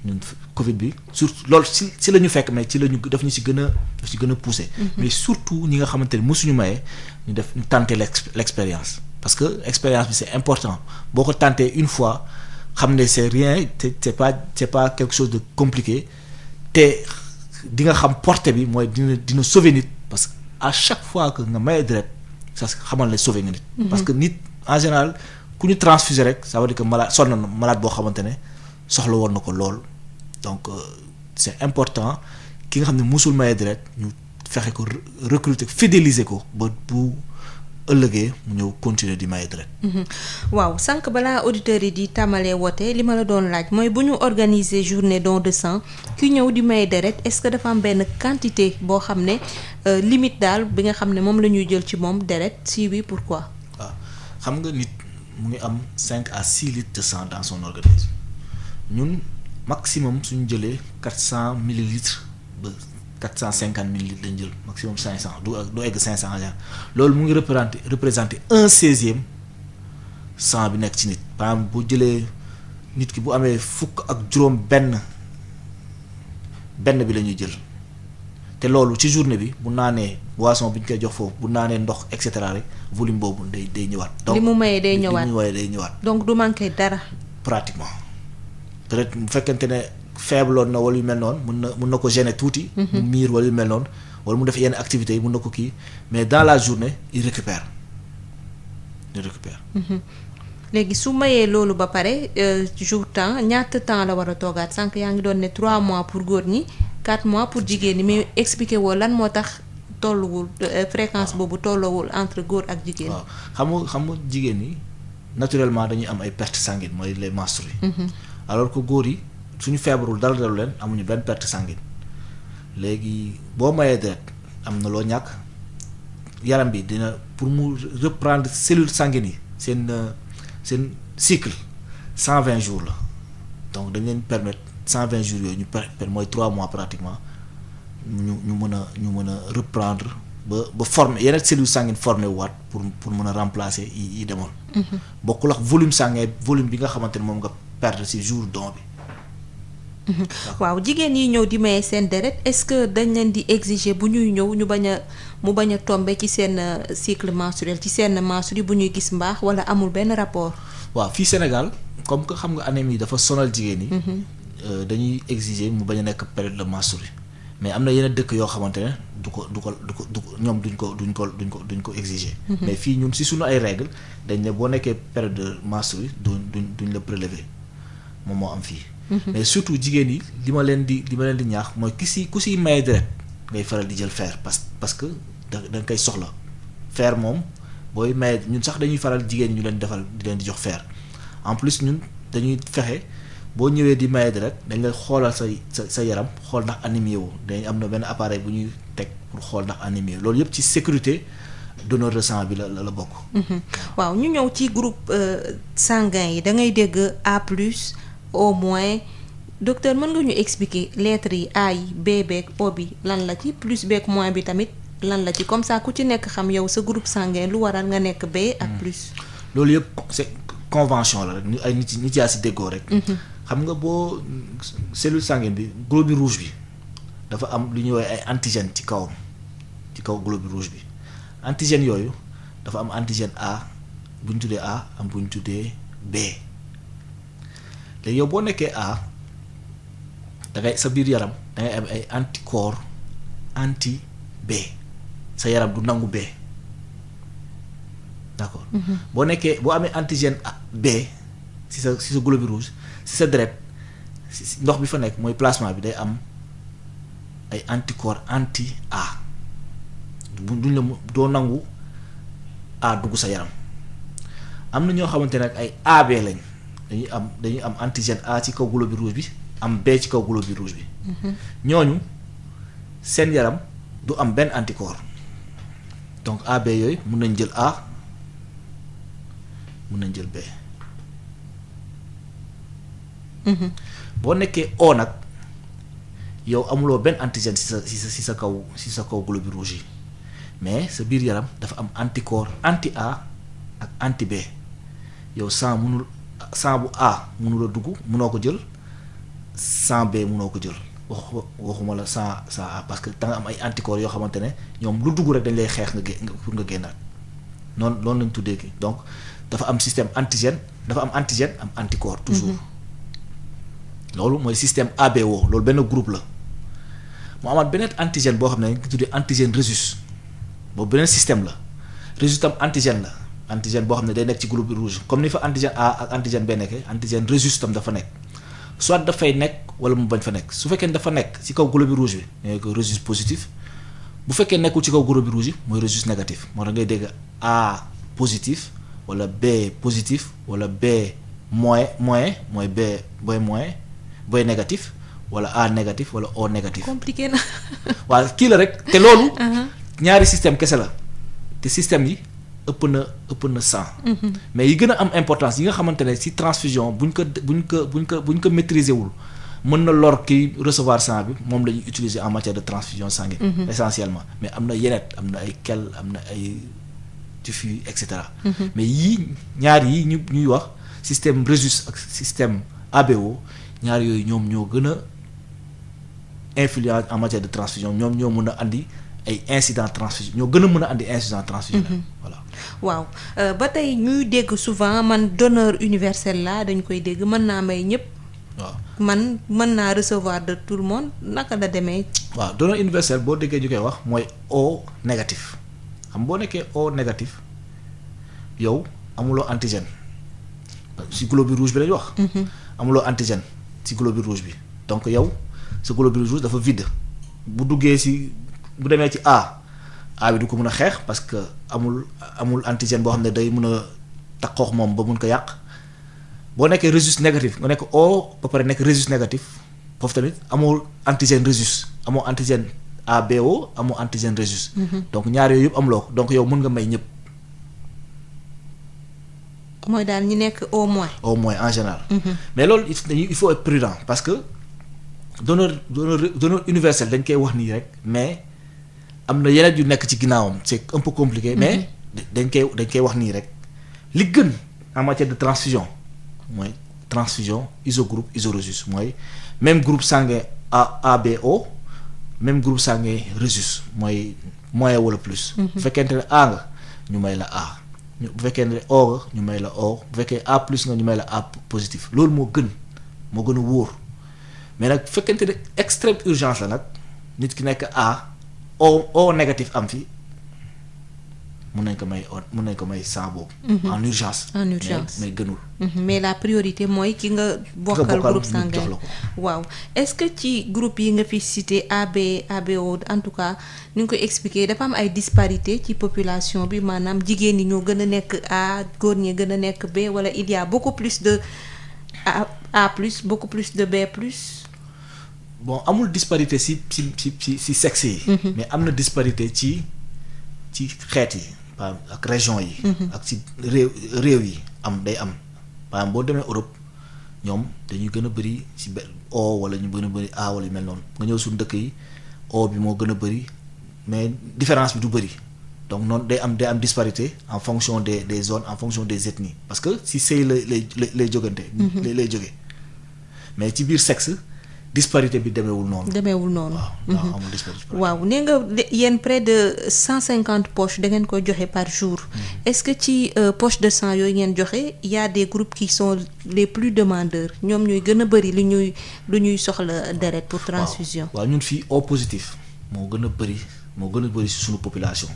ñun Covid bi surtout loolu si la ñu fekk mais ci la ñu daf ñu si gën a pousser. Mais surtout ñi nga xamante ne mosuñu maye ñu tenter l'expérience parce que expérience bi c'est important boo ko tenter une fois xam ne c'est rien c'est pas quelque chose de compliqué te di nga xam portée bi mooy dina sauver nit parce que à chaque fois que nga maye deret ça xamal ne sauver nga nit. parce que nit en général ku ñu transfuser rek ça veut dire que malade boo xamante ne soxla woon na ko lool donc c'est important ki nga xam ne musul maye deret ñu fexe ko recruter fidéliser ko ba bu ëllëgee mu ñëw continuer di maye deret. waaw sànq balaa auditeurs yi di tàmbalee woote li ma la doon laaj mooy bu ñu organiser journée don de sang ki ñëw di maye deret est-ce que dafa am benn quantité boo xam ne limite daal bi nga xam ne moom la ñuy jël ci moom deret si oui pourquoi. waaw xam nga nit mu ngi am 5 à 6 litres de sang dans son organisme ñun maximum suñu jëlee 400 millilitres ba 450 millilitres lañ jël maximum 500 du egg 500 loolu mu ngi représenter 1/16 sang bi nekk ci nit par exemple bu jëlee nit ki bu amee fukk ak juróom benn bi la ñuy jël te loolu ci journée bi bu naanee boisson bi ñu koy jox foofu bu naanee ndox et cetera rek volume boobu day ñëwaat. donc li mu mayee day ñëwaat donc du manquer dara. pratiquement peut-être bu fekkente ne feebloon na wala yu mel noonu mun na ko gêner tuuti. mu miir wala yu mel noonu wala mu def yenn activités yi mun na ko kii mais dans la journée il récupère. léegi su mayee loolu ba pare jour temps ñaata temps la war a toogaat sànq yaa ngi doon ne 3 mois pour góor ñi 4 mois pour jigéen ñi mais expliqué woo lan moo tax tolluwul fréquence boobu tolluwul entre góor ak jigéen. waaw xam nga jigéen ñi naturellement dañuy am ay pertes sanguines mooy les menstrues. alors que góor yi suñu feebarul dara dalu leen amuñu benn perte sanguine léegi boo mayee deret am na loo ñàkk yaram bi dina pour mu reprendre cellules sanguines yi seen cycle 120 jours la donc dañ leen permettre 120 jours yooyu mooy 3 mois pratiquement ñu mën a reprendre ba former yeneen cellules sanguines formé waat pour mën a remplacer yi demoon. bokkul ak volume sanguin volume bi nga xamante ne moom nga perdre ci jour don bi. waaw jigéen yi ñëw di maye seen deret est-ce que dañ leen di exiger bu ñuy ñëw ñu bañ a tomber ci seen cycle menstruel ci seen menstru bu ñuy gis mbaax wala amul benn rapport. waaw fii Sénégal comme que xam nga anémie dafa sonal jigéen yi. dañuy exiger mu bañ a nekk période de menstru mais am na yeneen dëkk yoo xamante ne du ko ñoom duñ ko exiger. mais fii ñun si suñu ay règles dañ ne boo nekkee période de menstru duñ la prélever moom moo am fii. mais surtout jigéen yi li ma leen di ñaax mooy ku si maye deret ngay faral di jël fer parce que da nga koy soxla fer moom booy maye ñun sax dañuy faral jigéen ñu leen di leen di jox fer en plus ñun dañuy fexe boo ñëwee di maye deret dañ lay xoolal sa yaram xool ndax anémie wu dañ am na benn appareil bu ñuy teg pour xool ndax anémie wu loolu yëpp ci sécurité donneur de sang bi la bokk. waaw ñu ñëw ci groupe sanguin yi da ngay dégg A plus O moins docteur mën nga ñu expliquer lettres yi A yi B beeg O bi lan la ci plus beeg moins bi tamit lan la ci comme ça ku ci nekk xam yow sa groupe sanguin lu waral nga nekk B ak plus. loolu yëpp c'est convention la rek ay nit yaa si déggoo rek. xam nga boo cellule sanguine bi globule rouge bi dafa am lu ñuy woowee ay antigènes ci kaw globule rouge bi antigènes yooyu dafa am antigène A bu ñu tuddee A am bu ñu tuddee B léegi yow boo nekkee A dangay sa biir yaram dangay am ay anticorps anti B sa yaram du nangu B d'accord. boo amee antigène B si sa globule rouge si sa deret si ndox bi fa nekk mooy plasma bi day am ay anticorps anti A duñ la doo nangu A dugg sa yaram am na ñoo xamante ne ay AB lañ dañuy am antigène A ci kaw globule rouge bi am B ci kaw globule rouge bi. ñooñu seen yaram du am benn anticorps donc AB yooyu mun nañ jël A mun nañ jël B. boo nekkee O nag yow amuloo benn antigène si sa kaw globule rouge yi mais sa biir yaram dafa am anticorps anti A ak anti B yow sang bu A mënula dugg mënoo ko jël sang B mënoo ko jël waxuma la sang A parce que da nga am ay anticorps yoo xamante ne ñoom lu dugg rek dañ lay xeex pour nga génnaat noonu lañ tuddee ki donc dafa am système antigène am anticorps toujours. loolu mooy système ABO loolu benn groupe la mu amaat beneen antigène boo xam ne dañ ko tuddee antigène rhésus boobu beneen système la rhésus tam antigène la antigène boo xam ne day nekk ci globule rouge comme ni fa antigène A ak antigène B nekkee antigène rhésus tam dafa nekk soit dafay nekk wala mu bañ fa nekk su fekkee dafa nekk ci kaw globule rouge bi mooy ko rhésus positif bu fekkee nekkul ci kaw globule rouge bi mooy rhésus négatif moo tax ngay dégg A positif wala B positif wala B moins mooy B moins. boy négatif wala A négatif wala O négatif. compliqué na. waaw kii la rek te loolu. ñaari système kese la te système yi ëpp na 100. mais yi gën a am importance yi nga xamante ne ci transfusion buñ ko maîtriser wul mën na lor kiy recevoir sang bi moom la ñuy utiliser en matière de transfusion sanguine. essentiellement mais am na yeneen am na ay kel am na ay typhi et cetera. mais yii ñaar yi ñuy wax système rhésus ak système ABO. ñaar yooyu ñoom ñoo gën a influent en matière de transfusion ñoom ñoo mën a andi ay incidents transfusion ñoo gën a mën a andi incidents transfusion voilà. waaw ba tey ñuy dégg souvent man donneur universel la dañ koy dégg mën naa may ñëpp. waaw man mën naa recevoir de tout le monde naka la demee. waaw donneur universel boo déggee ñu koy wax mooy O négatif xam boo nekkee O négatif yow amuloo antigène ci globule rouge bi lañu wax. amuloo antigène ci globule rouge bi donc yow sa globule rouge dafa vide bu demee ci A bi du ko mën a xeex parce que amul antigène boo xam ne day mën a takkoox moom ba mun ko yàq boo nekkee rhésus négatif nga nekk O ba pare nekk rhésus négatif foofu tamit amul antigène rhésus amoo antigène ABO amoo antigène rhésus. donc ñaar yooyu yëpp amuloo ko donc yow mën nga may ñëpp. mooy daal ñi nekk au moins en général. mais loolu il faut être prudent parce que donneur universel dañ koy wax nii rek mais am na yeneen yu nekk ci ginnaawam c'est un peu compliqué. mais dañ koy wax nii rek li gën en matière de transfusion mooy transfusion isogroupe isorésus mooy même groupe sanguin ABO même groupe sanguin résus mooy moyen wala plus. bu fekkente ne A nga ñu may la A bu fekkee ne O nga ñu may la O bu fekkee A plus nga ñu may la A positif loolu moo gën a wóor mais nag bu fekkente ne extrême urgence la nag nit ki nekk A O négatif am fi mun nañ ko may sang boobu. en urgence. mais gënul. mais la priorité mooy ki nga bokkal groupe sanguin waaw est-ce que ci groupe yi nga fi cité ABO en tout cas ni nga koy expliquer dafa am ay disparité ci population bi maanaam jigéen ñi ñoo gën a nekk A góor ñi gën a nekk B wala il y a beaucoup plus de A plus beaucoup plus de B plus. bon amul disparité ci sexe yi. mais am na disparité ci xeet yi ak région yi. ak ci réew yi day am par exemple boo demee Europe ñoom dañuy gën a bëri ci O wala ñu gën a bëri A wala yu mel noonu nga ñëw suñu dëkk yi O bi moo gën a bëri mais différence bi du bëri donc noonu day am disparité en fonction des zones en fonction des ethnies parce que ci sëy lay jógante. lay jóge mais ci biir sexe. disparité bi demeewul noonu. waaw amul disparité. waaw nee nga yéen près de 150 poches da ngeen koy joxe par jour. est-ce que ci poche de sang yooyu ngeen joxe y a des groupes qui sont les plus demandeurs ñoom ñuy gën a bëri lu ñuy soxla deret pour transfusion. waaw ñun fii O positif moo gën a bëri ci suñu population.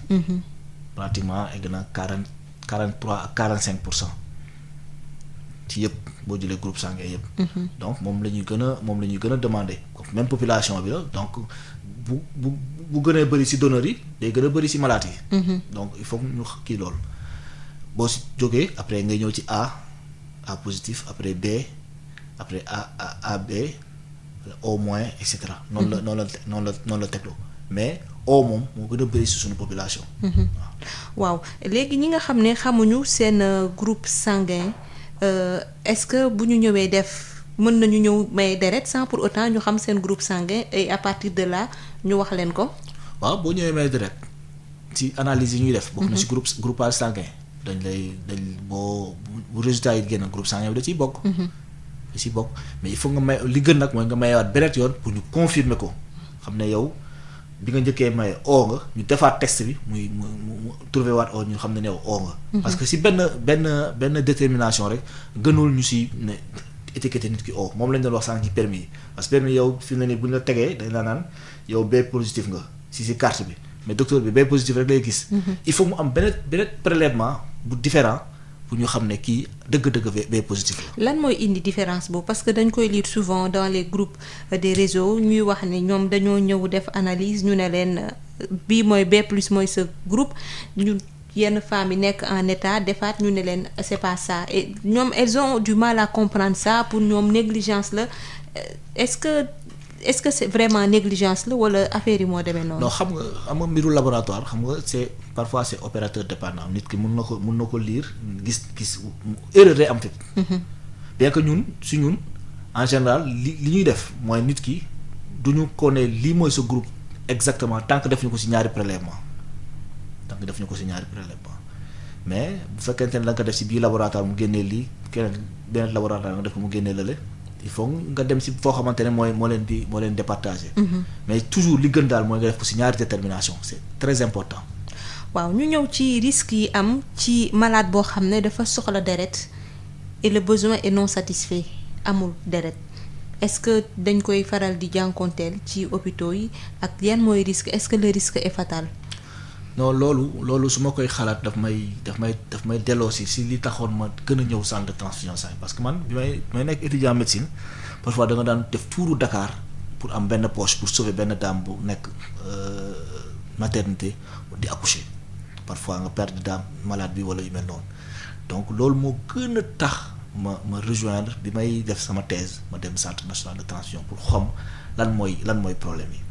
pratiquement egg na 43 ak 45%. ci yëpp boo jëlee groupe sanguin yëpp. donc moom la ñuy gën a demander même population bi la donc bu gënee bëri ci donneurs yi day gën a bëri ci malades yi. donc il faut ñu kii loolu boo ci jógee après ngay ñëw ci A positif après B après AB O moins et cetera. noonu la tegloo mais O moom moo gën a bëri ci suñu population. waaw léegi ñi nga xam ne xamuñu seen groupe sanguin. Est-ce que bu ñu ñëwee mën nañu ñëw may deret sans pour autant ñu xam seen groupe sanguin et à partir de là ñu wax leen ko. waaw boo ñëwee may deret ci analyse yi ñuy def. bokk na ci groupage sanguin dañ bu résultat yi génn groupe sanguin bi da ciy bokk. mais il faut nga may li gën nag mooy nga mayewaat beneen yoon pour ñu confirmer ko xam ne yow bi nga njëkkee maye O nga ñu defaat test bi mu trouvé waat O ñu xam ne yow O nga. parce que si benn détermination rek gënul ñu si ne étiqueté nit ki O moom lañ doon wax sànq ci permis yi parce que permis yow fi mu ne nii bu ñu la tegee dañ la naan yow B positif nga si carte bi mais docteur bi B positif rek lay gis. il faut mu am benn prélèvement bu différent pour ñu xam ne kii dëgg-dëgg B positif la. lan mooy indi différence boobu parce que dañ koy lire souvent dans les groupes des réseaux ñuy wax ne ñoom dañoo ñëw def analyse ñu ne leen bii mooy B plus mooy sa groupe ñu yenn femmes yi nekk en état defaat ñu ne leen c'est pas ça et ñoom elles ont du mal à comprendre ça pour ñoom négligence la est-ce que c'est vraiment négligence la wala affaire yi moo demee noonu. non xam nga mbiru laboratoire xam nga parfois c'est opérateur dépendant nit ki mun na ko lire gis erreur day am fépp. bien que ñun en général li ñuy def mooy nit ki duñu ko ne lii mooy sa groupe exactement tant que def ñu ko ci ñaari prélèvement mais bu fekkente ne da nga ko def ci biir laboratoire mu génnee lii keneen beneen laboratoire nga def ko mu génnee lële. il faut nga dem ci foo xamante ne moo leen départager. mais toujours li gën daal mooy nga def ko ci ñaari détermination c'est très important. waaw ñu ñëw ci risques yi am ci malade boo xam ne dafa soxla deret et le besoin est non satisfait amul deret est-ce que dañ koy faral di jànkonteel ci hôpitaux yi ak yan mooy risque est-ce que le risque est fatal. non loolu su ma koy xalaat daf may delloo si li taxoon ma gën a ñëw centre de transfusion sanguine parce que man bi may nekk étudiant médecine parfois da nga daan def tuuru Dakar pour am benn poche pour sauver benn dame bu nekk maternité di accoucher parfois nga perdre dame malade bi wala yu mel noonu donc loolu moo gën a tax ma rejoindre bi may def sama thèse ma dem centre national de transfusion pour xam lan mooy problème yi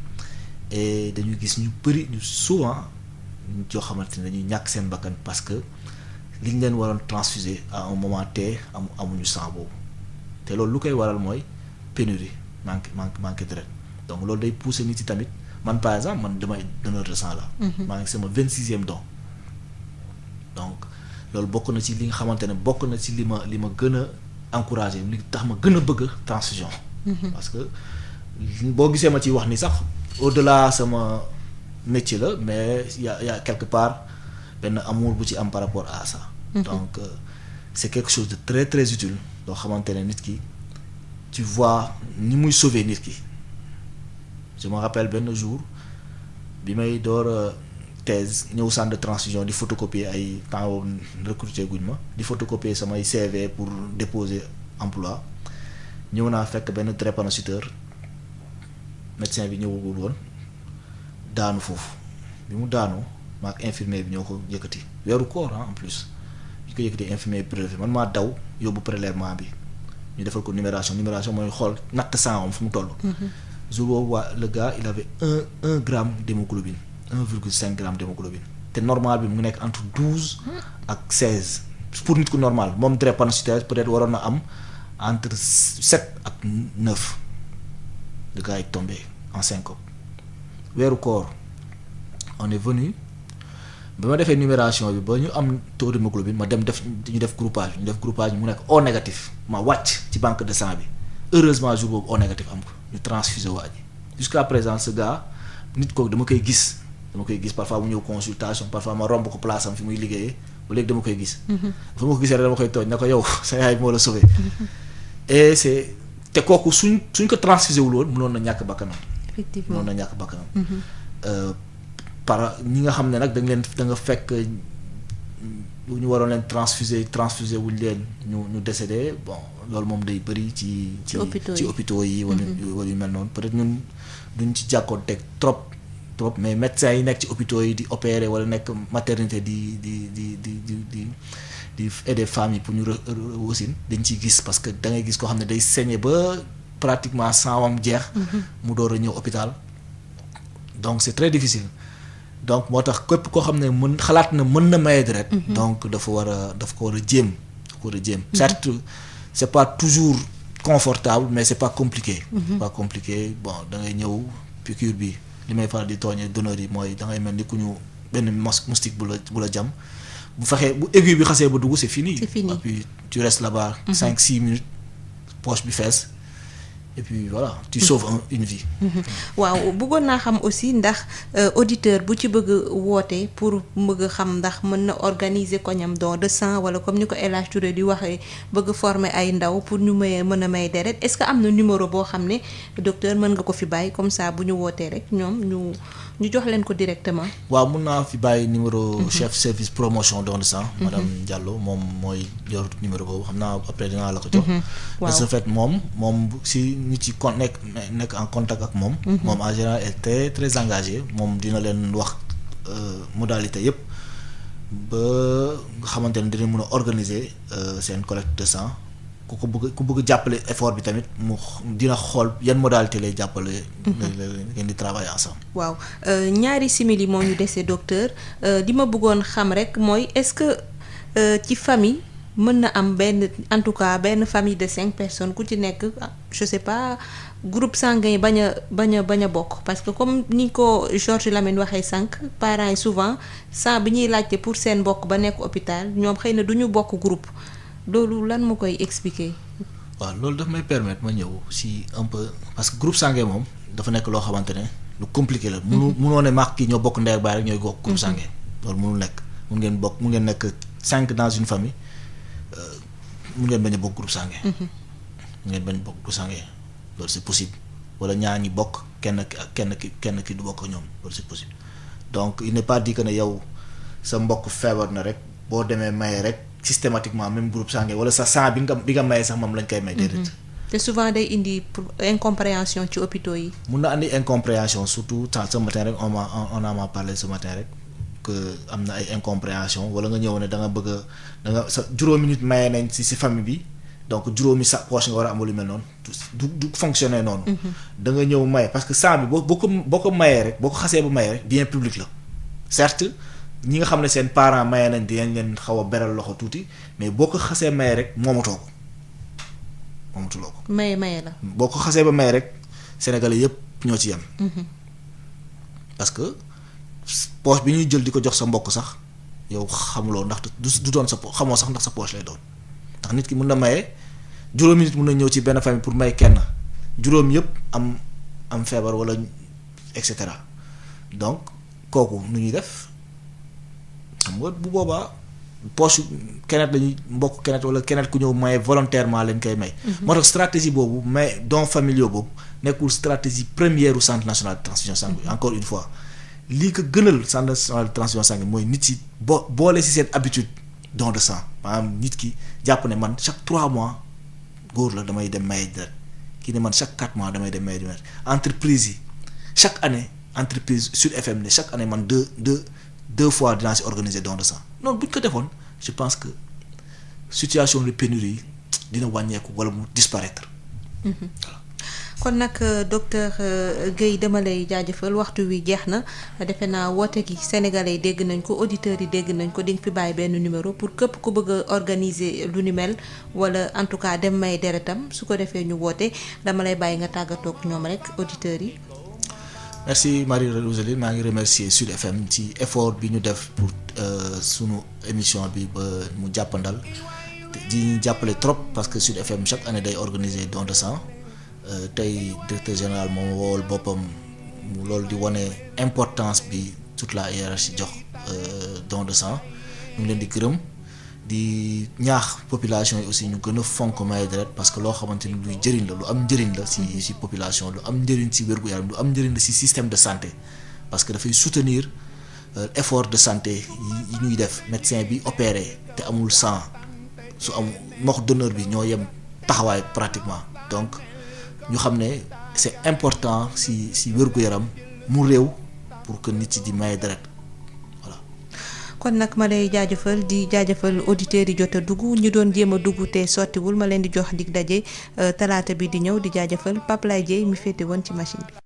et dañuy gis ñu bëri ñu souvent. yoo xamante ne dañuy ñàkk seen bakkan parce que liñ leen waroon transfuser à un moment T amuñu sang boobu te loolu lu koy waral mooy pénurie manque deret donc loolu day pousser nit yi tamit man par exemple man damay donneur de sang la. maa ngi sama 26e don donc loolu bokk na ci li nga xamante ne bokk na ci li ma gën a encouragé li tax ma gën a bëgg transfusion. parce que boo gisee ma ciy wax ni sax au-delà sama métier la mais y a quelque part benn amour bu ci am par rapport à ça. donc c'est quelque chose de très très utile loo xamante ne nit ki tu vois ni muy sauver nit ki. je me rappelle benn jour bi may door thèse ñëw centre de transfusion di photocopier ay temps boobu recruter guñ ma di photocopier samay CV pour déposer emploi ñëw naa fekk benn drépanocyteur médecin bi ñëwul woon daanu foofu bi mu daanu maak infirmier bi ñoo ko yëkkati weeru koor en plus ñu ko yëkkati infirmier prélevé man maa daw yóbbu prélèvement bi ñu defal ko numération mooy xool natt sang am fu mu toll. jour boobu le gars il avait un gramme d'hémoglobine 1,5 gramme d'hémoglobine te normal bi mu ngi nekk entre 12 ak 16 pour nit ku normal moom drépanocytaire peut-être waroon na am entre 7 ak 9 le gars est tombé en syncope weeru koor on est venu ba ma defee numération bi ba ñu am taux d'hémoglobine ma dem ñu def groupage mu nekk O négatif ma wàcc ci banque de sang bi heureusement jour boobu O négatif am ko ñu transfuser waa ji jusqu'à présent ce gars nit kooku dama koy gis parfois mu ñëw consultation parfois ma romb ko place am fi muy liggéeyee ba léegi dama koy gis. fa ma ko gisee rek dama koy tooñ ne ko yow sa yaay moo la sauvé. et c'est te kooku suñ ko transfusé wul woon mënoon na ñàkk bakkanam. effectivement mënoon na ñàkk bakkanam. par ñi nga xam ne nag da nga fekk ñu waroon leen transfusé wuñ leen ñu décédé bon loolu moom day bëri ci hôpitaux yi wala yu mel noonu peut-être ñun duñ ci jàkkoonteeg trop mais médecins yi nekk ci hôpitaux yi di opérer wala nekk maternité di aider femmes yi pour ñu wasin dañ ciy gis parce que da ngay gis koo xam ne day saigner ba pratiquement sangam jeex. mu door a ñëw hôpital donc c'est très difficile. donc moo tax képp koo xam ne xalaat na mën na maye deret. donc daf ko war a jéem. certes c'est pas toujours confortable mais c'est pas compliqué. Bon da ngay ñëw piqûre bi li may faral di tooñee donneur yi mooy da ngay mel ni ku ñu benn moustique bu la jam bu aiguille bi xasee ba dugg c'est fini. et puis tu restes là-bas. 5-6 minutes poche bi fees. et puis voilà tu sauves une vie. waaw bëggoon naa xam aussi ndax auditeur bu ci bëgg woote pour bëgg xam ndax mën na organiser koñam don de sang wala comme ni ko El Hadj Touré di waxee bëgg former ay ndaw pour ñu mën a may deret est-ce que am na numéro boo xam ne docteur mën nga ko fi bàyyi comme ça bu ñu wootee rek ñoom ñu jox leen ko directement. waaw mën naa fi bàyyi numéro chef service promotion don de sang. madame Diallo moom mooy yor numéro boobu xam naa après dinaa la ko jox. de ce fait moom si. ñu ci nekk en contact ak moom. moom en général est très très engagé moom dina leen wax modalité yépp ba nga xamante ne dina mën a organiser seen collecte de sang ku bëgg jàppale effort bi tamit mu dina xool yan modalité lay jàppale. ngeen di travailler ensemble. waaw ñaari simili moo ñu dese docteur li ma bëggoon xam rek mooy est-ce que ci famille. mën na am en tout cas benn famille de 5 personnes ku ci nekk je sais pas groupe sanguin bañ a bokk parce que comme ni ko Georges Lamine waxee sànq parents yi souvent sang bi ñuy laajte pour seen mbokk ba nekk hôpital ñoom xëy na du ñu bokk groupe loolu lan ma koy expliquer. waaw loolu daf may permettre ma ñëw si un peu parce que groupe sanguin moom dafa nekk loo xamante ne lu compliqué la. munoo ne maak kii ñoo bokk ndey ak baay rek ñooy bokk groupe sanguin. loolu munul nekk mun ngeen nekk 5 dans une famille. mun ngeen bañ a bokk groupe sanguin. Loolu c'est possible wala ñaar ñi bokk kenn ki du bokk ñoom loolu c'est possible donc il n'est pas dit que ne yow sa mbokk feebar na rek boo demee maye rek systématiquement même groupe sanguin wala sa sang bi nga maye sax moom lañ koy may déedéet. te souvent day indi incompréhension ci hôpitaux yi. mun na andi incompréhension surtout ce matin rek on m'a parlé ce matin rek. que am na ay incompréhension wala nga ñëw ne da nga bëgg da nga sa juróomi nit maye nañ ci famille bi donc juróomi sa poche nga war a am lu mel noonu du fonctionner noonu. da nga ñëw maye parce que sang bi boo ko mayee rek boo ko xasee ba maye rek bien public la certes ñi nga xam ne seen parents maye nañ dinañ leen xaw a beral loxo tuuti mais boo ko xasee maye rek moomatuloo ko. maye la. boo ko xasee ba maye rek sénégalais yépp ñoo ci yem. parce que. poche bi ñuy jël di ko jox sa mbokk sax yow xamuloo ndax du doon sa poche xamoo sax ndax sa poche lay doon ndax nit ki mën na maye juróomi nit mun na ñëw ci benn famille pour may kenn juróom yëpp am feebar wala et cetera donc kooku nu ñuy def xam nga bu boobaa poche kenet lañuy mbokk kenet wala kenet ku ñëw maye volontairement leen koy may. moo tax stratégie boobu mais dons familiaux boobu nekkul stratégie première u centre national de transfusion sanguine encore une fois lii ko gënal centre national de transfusion sanguine mooy nit si boole si seen habitude don de sang maanaam nit ki jàpp ne man chaque 3 mois góor la damay dem maye deret kii ne man chaque 4 mois damay dem maye deret entreprise yi chaque année entreprise Sud FM ne chaque année man deux fois dinaa si organiser don de sang noonu bu ñu ko defoon je pense que situation de pénurie dina wàññeeku wala mu disparaître. Voilà. kon nag docteur Guèye dama lay jaajëfal waxtu wi jeex na defe naa woote gi sénégalais yi dégg nañ ko auditeurs yi dégg nañ ko di nga fi bàyyi benn numéro pour képp ku bëgg a organiser lu ni mel wala en tout cas dem may deretam su ko defee ñu woote dama lay bàyyi nga tàggatoo ak ñoom rek auditeurs yi. merci Marie-Rosalie maa ngi remercier Sud FM ci effort bi ñu def pour sunu émission bi ba mu jàppandal di jàppale trop parce que Sud FM chaque année day organiser don de sang tey directeur général moom woowal boppam loolu di wane importance bi toute la hiérarchie jox don de sang ñu ngi leen di gërëm di ñaax population yi aussi ñu gën a fonk maye deret parce que loo xamante ni luy jëriñ la lu am njëriñ la ci population lu am njëriñ ci wér-gu-yaram lu am njëriñ la ci système de santé parce que dafay soutenir effort de santé yi ñuy def médecin bi opéré te amul sang su am mox donneur bi ñoo yem taxawaay pratiquement donc ñu xam ne c'est important ci wér-gu-yaram mu réew pour que nit yi di maye deret. kon nag ma lay jaajëfal di jaajëfal auditeurs yi jot a dugg ñu doon jéem a dugg te sottiwul ma leen di jox dig daje talaata bi di ñëw di jaajëfal Pape Laye Dieye mi féete woon ci machine bi.